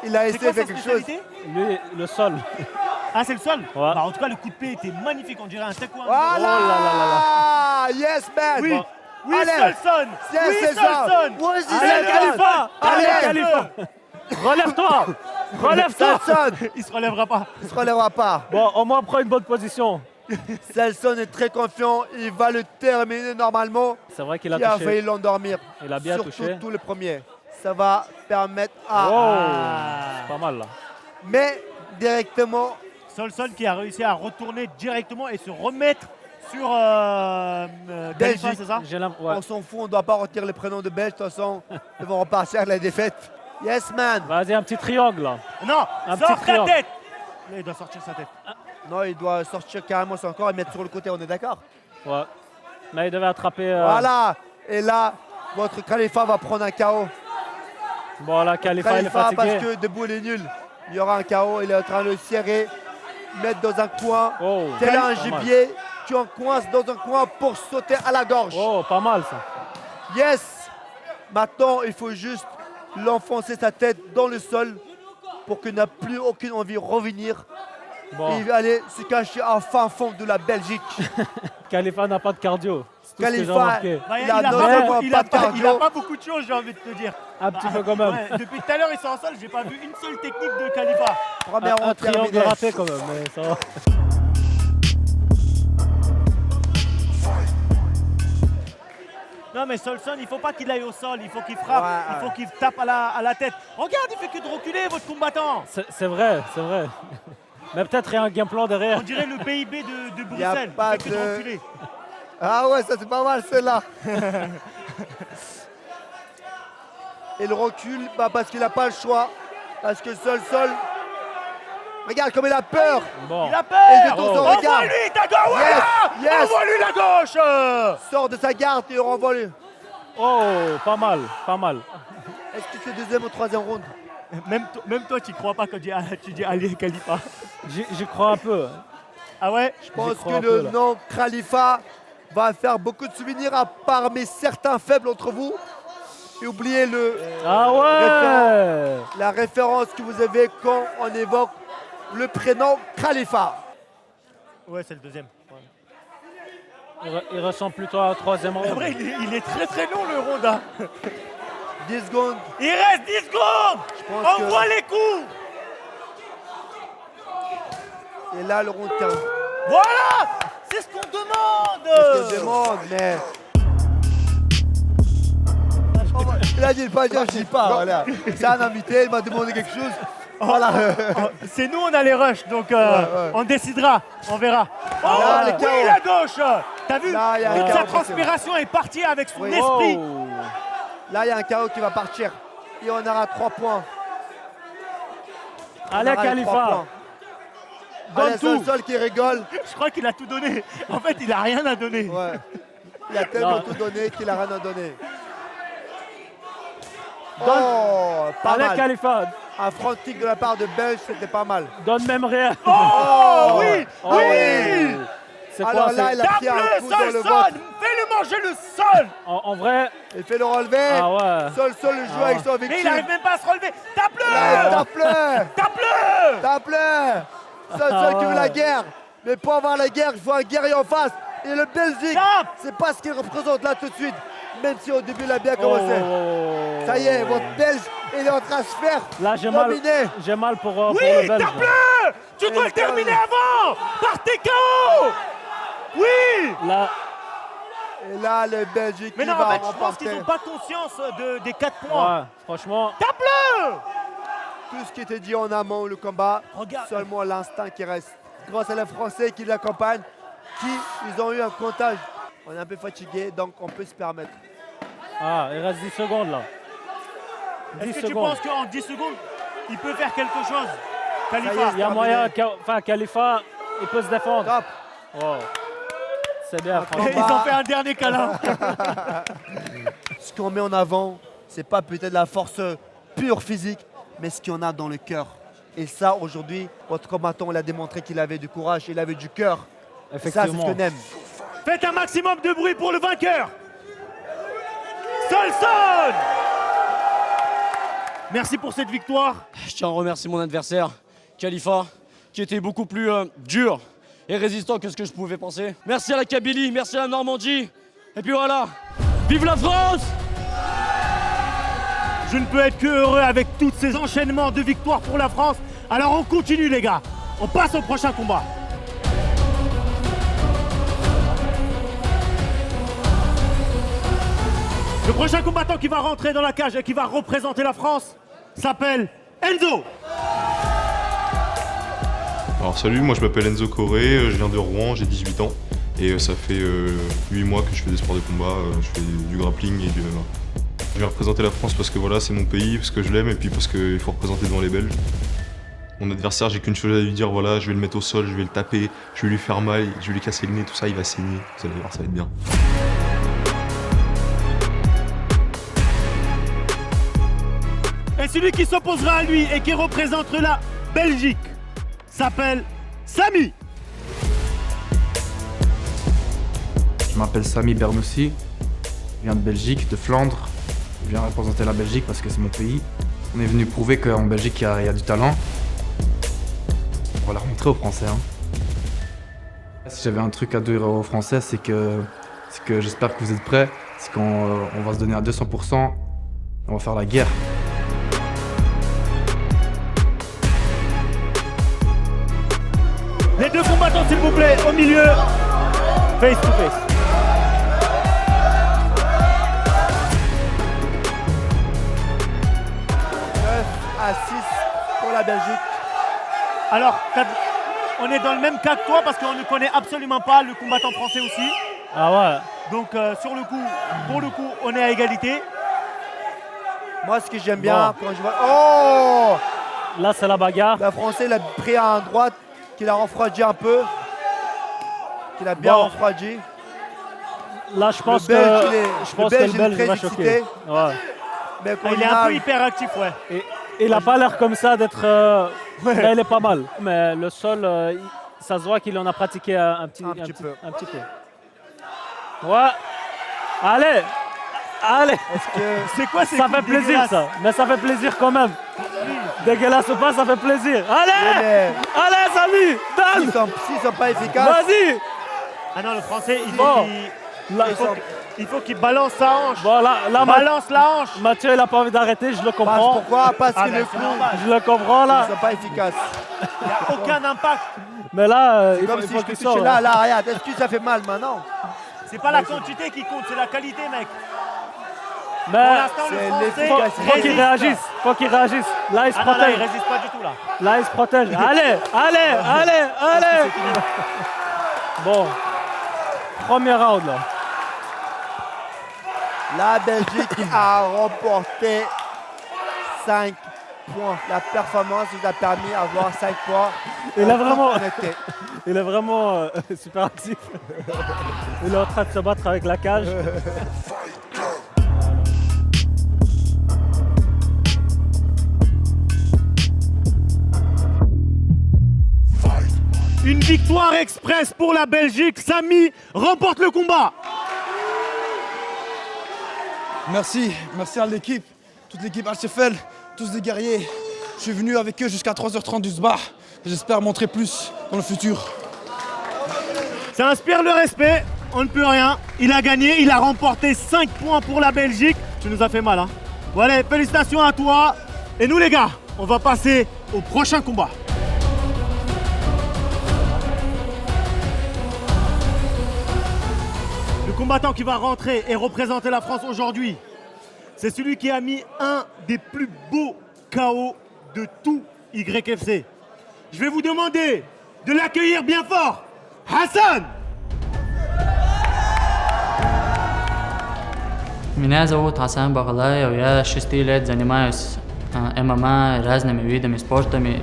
Il a C'est essayé quoi de faire sa quelque chose. spécialité? Lui, le sol. Ah, c'est le sol? Ouais. Bah, en tout cas, le coup de pied était magnifique. On dirait un taekwondo. Voilà. Oh là là là là. Ah, yes, man. Oui. Bon. Oui, Allez. Salson. Yes, Oui, c'est ça. Salson. Moi, je dis Allez, Salson. Khalifa. Allez, Allez, Khalifa. Relève-toi. Relève-toi. Salson. Il se relèvera pas. Il se relèvera pas. Bon, au moins, prends une bonne position. Salson est très confiant. Il va le terminer normalement. C'est vrai qu'il a Qui a touché. failli l'endormir. Il a bien Surtout touché. tout le premier. Ça va permettre à... C'est pas mal, là. Mais directement... Salson qui a réussi à retourner directement et se remettre sur Khalifa, Belgique. c'est ça? On s'en fout, on ne doit pas retirer les prénoms de Belge. De toute façon, ils vont repartir avec la défaite. Yes, man. Vas-y, un petit triangle, là. Non, Un sors petit ta triangle. tête. Là, il doit sortir sa tête. Non, il doit sortir carrément son corps et mettre sur le côté, on est d'accord? Ouais. Là, il devait attraper. Voilà. Et là, votre Khalifa va prendre un KO. Bon, là, Khalifa, il est Khalifa, fatigué. parce que debout, il est nul. Il y aura un KO. Il est en train de le serrer, mettre dans un coin. Tel un gibier, tu en coinces dans un coin pour sauter à la gorge. Oh, pas mal ça. Yes. Maintenant, il faut juste l'enfoncer sa tête dans le sol pour qu'il n'a plus aucune envie de revenir. Bon. Il va aller se cacher en fin fond de la Belgique. Khalifa n'a pas de cardio. C'est tout ce que j'ai Khalifa, remarqué. il a notamment pas de Il a cardio. pas beaucoup de choses, j'ai envie de te dire. Un petit peu quand même. Ouais, depuis tout à l'heure, ils sont en sol, j'ai pas vu une seule technique de Khalifa. Première Un triangle raté quand même, mais ça va. Non mais Solson, il faut pas qu'il aille au sol, il faut qu'il frappe, il faut qu'il tape à la tête. Regarde, il fait que de reculer votre combattant. C'est vrai, c'est vrai. Mais peut-être il y a un game plan derrière. On dirait le PIB de Il y a Bruxelles, pas il fait que de reculer. Ah ouais, ça c'est pas mal celle-là. Et le recul, parce qu'il n'a pas le choix. Parce que Sol, regarde comme il a peur. Bon. Il a Et peur. détourne son regard. Envoie-lui ta gauche, voilà. Envoie-lui la gauche. Sort de sa garde et renvoie-lui. Oh, pas mal, pas mal. Est-ce que c'est deuxième ou troisième round? Même toi, tu crois pas quand tu dis Ali Khalifa. J'y crois un peu. Ah ouais? Je pense que le nom Khalifa va faire beaucoup de souvenirs à parmi certains faibles entre vous. Et oubliez la référence que vous avez quand on évoque le prénom Khalifa. Ouais, c'est le deuxième. Il ressemble plutôt à un troisième round. C'est vrai, il est très très long le round. Hein. 10 secondes. Il reste 10 secondes. Envoie les coups. Et là, le round 15. Voilà. C'est ce qu'on demande. C'est ce qu'on demande, mais... Il a dit pas dire, je dis pas. Voilà. C'est un invité, il m'a demandé quelque chose. Voilà. C'est nous, on a les rushs, donc on décidera, on verra. Oh, là, oui, la gauche. T'as vu? Là, toute sa transpiration est partie avec son esprit. Là, il y a un KO qui va partir. Et on aura 3 points. Allez, Khalifa. Donne tout. Sol qui rigole. Je crois qu'il a tout donné. En fait, il a rien à donner. Ouais. Il a tellement tout donné qu'il a rien à donner. Oh, pas Allez, mal. Khalifa. Un front kick de la part de Belge, c'était pas mal. Donne même rien. Oh, oui, Oh, oui. C'est quoi? Alors là, il a pris un coup dans le ventre. Fais-le manger le sol. En vrai. Il fait le relever. Ah ouais. Sol le joue avec son victime. Mais il n'arrive même pas à se relever. Tape-le. Tape-le. Tape-le. Tape-le. Sol qui veut la guerre. Mais pour avoir la guerre, il faut un guerrier en face. Et le Belgique, c'est pas ce qu'il représente là tout de suite. Même si au début, il a bien commencé. Ça y est, votre Belge, il est en train de se faire là, j'ai mal pour le Oui, Belge. tape-le. Tu dois le terminer avant. Par tes KO. Oui. Là. Et là, le Belgique mais qui non, va en fait, je pense remporter. qu'ils n'ont pas conscience des 4 points. Ouais, franchement. Tape-le. Tout ce qui était dit en amont, le combat, seulement l'instinct qui reste. Grâce à les Français qui l'accompagnent, ils ont eu un comptage. On est un peu fatigué, donc on peut se permettre. Ah, il reste 10 secondes là. Est-ce que tu penses qu'en 10 secondes, il peut faire quelque chose, Khalifa? Il y a moyen, Khalifa, il peut se défendre. Oh. C'est bien, franchement. Ils ont fait un dernier câlin. Ce qu'on met en avant, c'est pas peut-être la force pure physique, mais ce qu'on a dans le cœur. Et ça, aujourd'hui, votre combattant, il a démontré qu'il avait du courage, il avait du cœur. Ça, c'est ce qu'on aime. Faites un maximum de bruit pour le vainqueur. Solson. Merci pour cette victoire. Je tiens à remercier mon adversaire, Khalifa, qui était beaucoup plus dur et résistant que ce que je pouvais penser. Merci à la Kabylie, merci à la Normandie. Et puis voilà, vive la France! Je ne peux être que heureux avec tous ces enchaînements de victoires pour la France. Alors on continue les gars, on passe au prochain combat. Le prochain combattant qui va rentrer dans la cage et qui va représenter la France s'appelle Enzo. Alors salut, moi je m'appelle Enzo Corré, je viens de Rouen, j'ai 18 ans et ça fait 8 mois que je fais des sports de combat, je fais du grappling et du MMA. Je viens représenter la France parce que voilà, c'est mon pays, parce que je l'aime et puis parce qu'il faut représenter devant les Belges. Mon adversaire, j'ai qu'une chose à lui dire, voilà, je vais le mettre au sol, je vais le taper, je vais lui faire mal, je vais lui casser le nez, tout ça, il va saigner, vous allez voir, ça va être bien. celui qui s'opposera à lui et qui représente la Belgique s'appelle Samy. Je m'appelle Samy Bernoussi, je viens de Belgique, de Flandre. Je viens représenter la Belgique parce que c'est mon pays. On est venu prouver qu'en Belgique, il y a du talent. On va la remontrer aux Français. Hein. Si j'avais un truc à dire aux Français, c'est que j'espère que vous êtes prêts. C'est qu'on va se donner à 200%. On va faire la guerre. Les deux combattants, s'il vous plaît, au milieu, face to face. À 6 pour la Belgique. Alors, on est dans le même cas que toi parce qu'on ne connaît absolument pas le combattant français aussi. Ah ouais. Donc sur le coup, pour le coup, on est à égalité. Moi, ce que j'aime bien quand je vois... Oh! Là, c'est la bagarre. Le Français, il a pris à droite, qu'il a refroidi un peu. Qu'il a bien refroidi. Là, je pense que le Belge va choquer. Ouais. Mais il est un peu hyperactif, ouais. Et il n'a pas l'air comme ça d'être... il est pas mal. Mais le sol, ça se voit qu'il en a pratiqué un petit peu. Ouais. Allez. C'est quoi ces Ça fait plaisir, ça. Mais ça fait plaisir quand même. Dégueulasse ou pas, ça fait plaisir. Allez. Allez, Samy. Donne. S'ils ne sont pas efficaces... Vas-y. Ah non, le Français, il faut qu'il balance sa hanche. Bon, là, balance la hanche. Mathieu, il n'a pas envie d'arrêter, je le comprends. Pourquoi? Parce que le coup, je le comprends là. Ils ne sont pas efficaces. Il n'y a aucun impact. Mais là, c'est comme si je te touchais là, regarde, est-ce que ça fait mal maintenant? C'est pas la quantité qui compte, c'est la qualité, mec. Mais pour l'instant, le Français faut qu'il réagisse. Faut qu'il réagisse. Là, il se protège. Là, il résiste pas du tout là. Là, il se protège. Allez. Bon. Premier round là. La Belgique a remporté 5 points. La performance nous a permis d'avoir 5 points. Il est vraiment super actif. Il est en train de se battre avec la cage. Une victoire express pour la Belgique. Samy remporte le combat. Merci à l'équipe, toute l'équipe HFL, tous des guerriers. Je suis venu avec eux jusqu'à 3h30 du SBAR. J'espère montrer plus dans le futur. Ça inspire le respect, on ne peut rien. Il a gagné, il a remporté 5 points pour la Belgique. Tu nous as fait mal, hein. Voilà, félicitations à toi. Et nous les gars, on va passer au prochain combat. Le combattant qui va rentrer et représenter la France aujourd'hui, c'est celui qui a mis un des plus beaux KO de tout YFC. Je vais vous demander de l'accueillir bien fort, Hassan. Меня зовут Хасан Багалаев, я 6 лет занимаюсь ММА, разными видами спортами.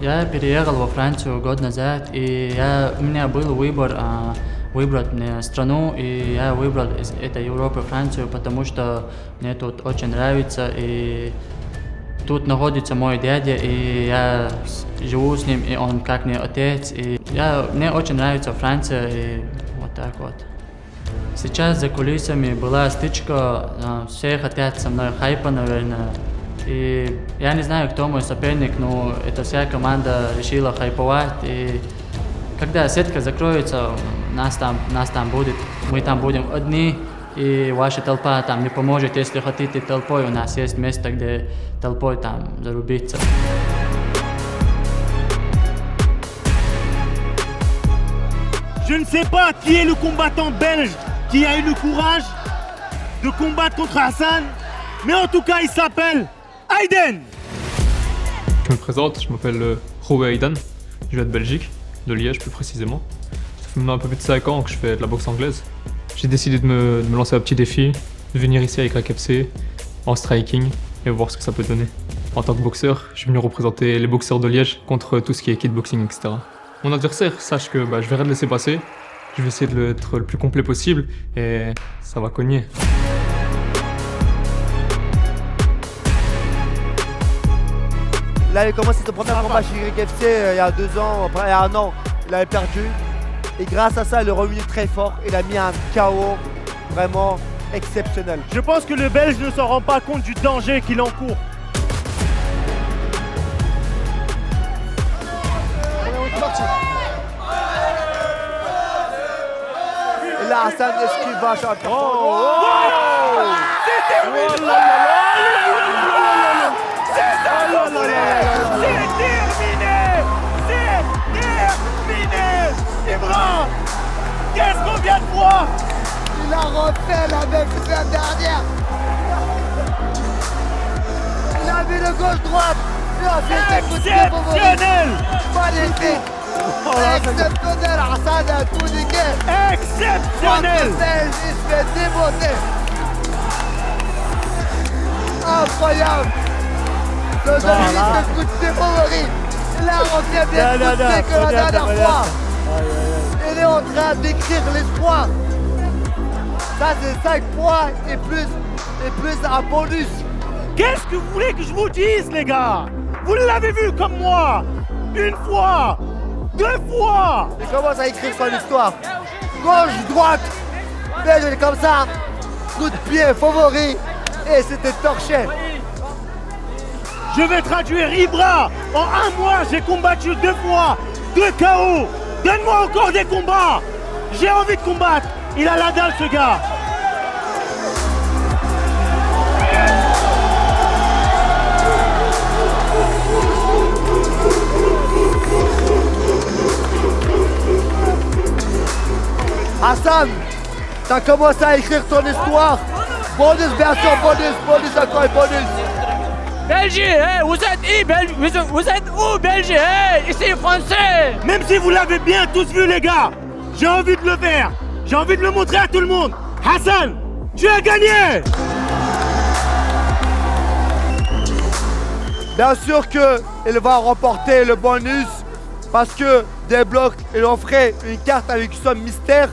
Я переехал во Францию год назад, и у меня был выбор выбрать страну, и я выбрал из этой Европы Францию, потому что мне тут очень нравится, и тут находится мой дядя, и я живу с ним, и он как мне отец, и мне очень нравится Франция, и вот так вот. Сейчас за кулисами была стычка, все хотят со мной хайпа, наверное, и я не знаю, кто мой соперник, но эта вся команда решила хайповать, и когда сетка закроется, нас там будет, мы там будем одни, и ваша толпа там не поможет. Если хотите толпой, у нас есть место, где толпой там зарубиться. Je ne sais pas qui est le combattant belge qui a eu le courage de combattre contre Hassan, mais en tout cas, il s'appelle Aiden. Je me présente, je m'appelle Roué Aiden, je viens de Belgique, de Liège plus précisément. Ça fait maintenant un peu plus de 5 ans que je fais de la boxe anglaise. J'ai décidé de me lancer un petit défi, de venir ici avec YFC, en striking, et voir ce que ça peut donner. En tant que boxeur, je suis venu représenter les boxeurs de Liège contre tout ce qui est kickboxing, etc. Mon adversaire sache que je vais rien le laisser passer, je vais essayer d'être le plus complet possible, et ça va cogner. Il avait commencé son premier combat chez YFC il y a 2 ans, il y a 1 an, il avait perdu. Et grâce à ça, il est revenu très fort. Il a mis un KO vraiment exceptionnel. Je pense que le Belge ne s'en rend pas compte du danger qu'il encourt. C'est parti. Et là, Hassan esquive va champion. C'est terminé. Ibra, qu'est-ce qu'on vient de voir? Il a refait la même que la dernière. Il a mis le gauche-droite. Exceptionnel. Magnifique. Exceptionnel, Hassan a tout niqué. Exceptionnel. Il se fait démonter. Incroyable. Ce coup de ses favoris. Il a refait bien plus que la dernière fois. Il est en train d'écrire l'espoir. Ça c'est 5 points et plus un bonus. Qu'est-ce que vous voulez que je vous dise, les gars? Vous l'avez vu comme moi. 1 fois, 2 fois. Il commence à écrire son histoire. Gauche, droite. Il est comme ça. Coup de pied favori. Et c'était torché. Je vais traduire Ibra. En 1 mois, j'ai combattu 2 fois. 2 KO. Donne-moi encore des combats. J'ai envie de combattre. Il a la dalle, ce gars. Hassan, t'as commencé à écrire ton histoire. Bonus, bien sûr, bonus, encore et bonus. Belgique, vous êtes où, Belgique? Ici, français. Même si vous l'avez bien tous vu, les gars, j'ai envie de le faire. J'ai envie de le montrer à tout le monde. Hassan, tu as gagné. Bien sûr qu'il va remporter le bonus parce que Débloque, il offrait une carte avec une somme mystère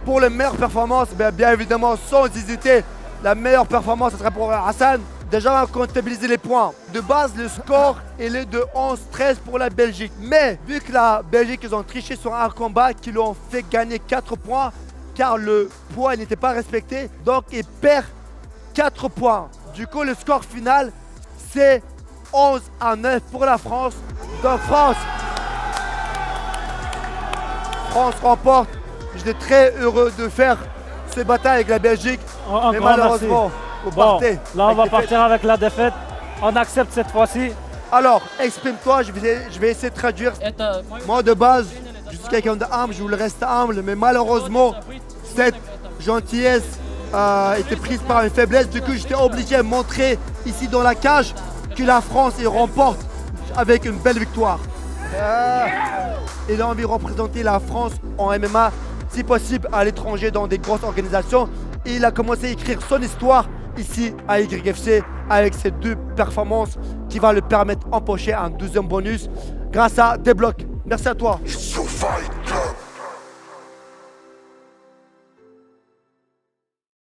pour les meilleures performances. Bien évidemment, sans hésiter, la meilleure performance, ce serait pour Hassan. Déjà, on va comptabiliser les points. De base, le score, il est de 11-13 pour la Belgique. Mais vu que la Belgique, ils ont triché sur un combat qui lui ont fait gagner 4 points, car le poids n'était pas respecté, donc il perd 4 points. Du coup, le score final, c'est 11-9 pour la France. Donc France remporte. J'étais très heureux de faire ce bataille avec la Belgique. Mais malheureusement, vous partez. Là, on va partir avec la défaite. On accepte cette fois-ci. Alors, exprime-toi, je vais essayer de traduire. Moi, de base, je suis quelqu'un d'humble, je voulais rester humble, mais malheureusement, cette gentillesse était prise par une faiblesse. Du coup, j'étais obligé de montrer ici dans la cage que la France y remporte avec une belle victoire. Il a envie de représenter la France en MMA, si possible à l'étranger dans des grosses organisations. Et il a commencé à écrire son histoire ici à YFC avec ces 2 performances qui va le permettre d'empocher un 12e bonus grâce à Débloque. Merci à toi.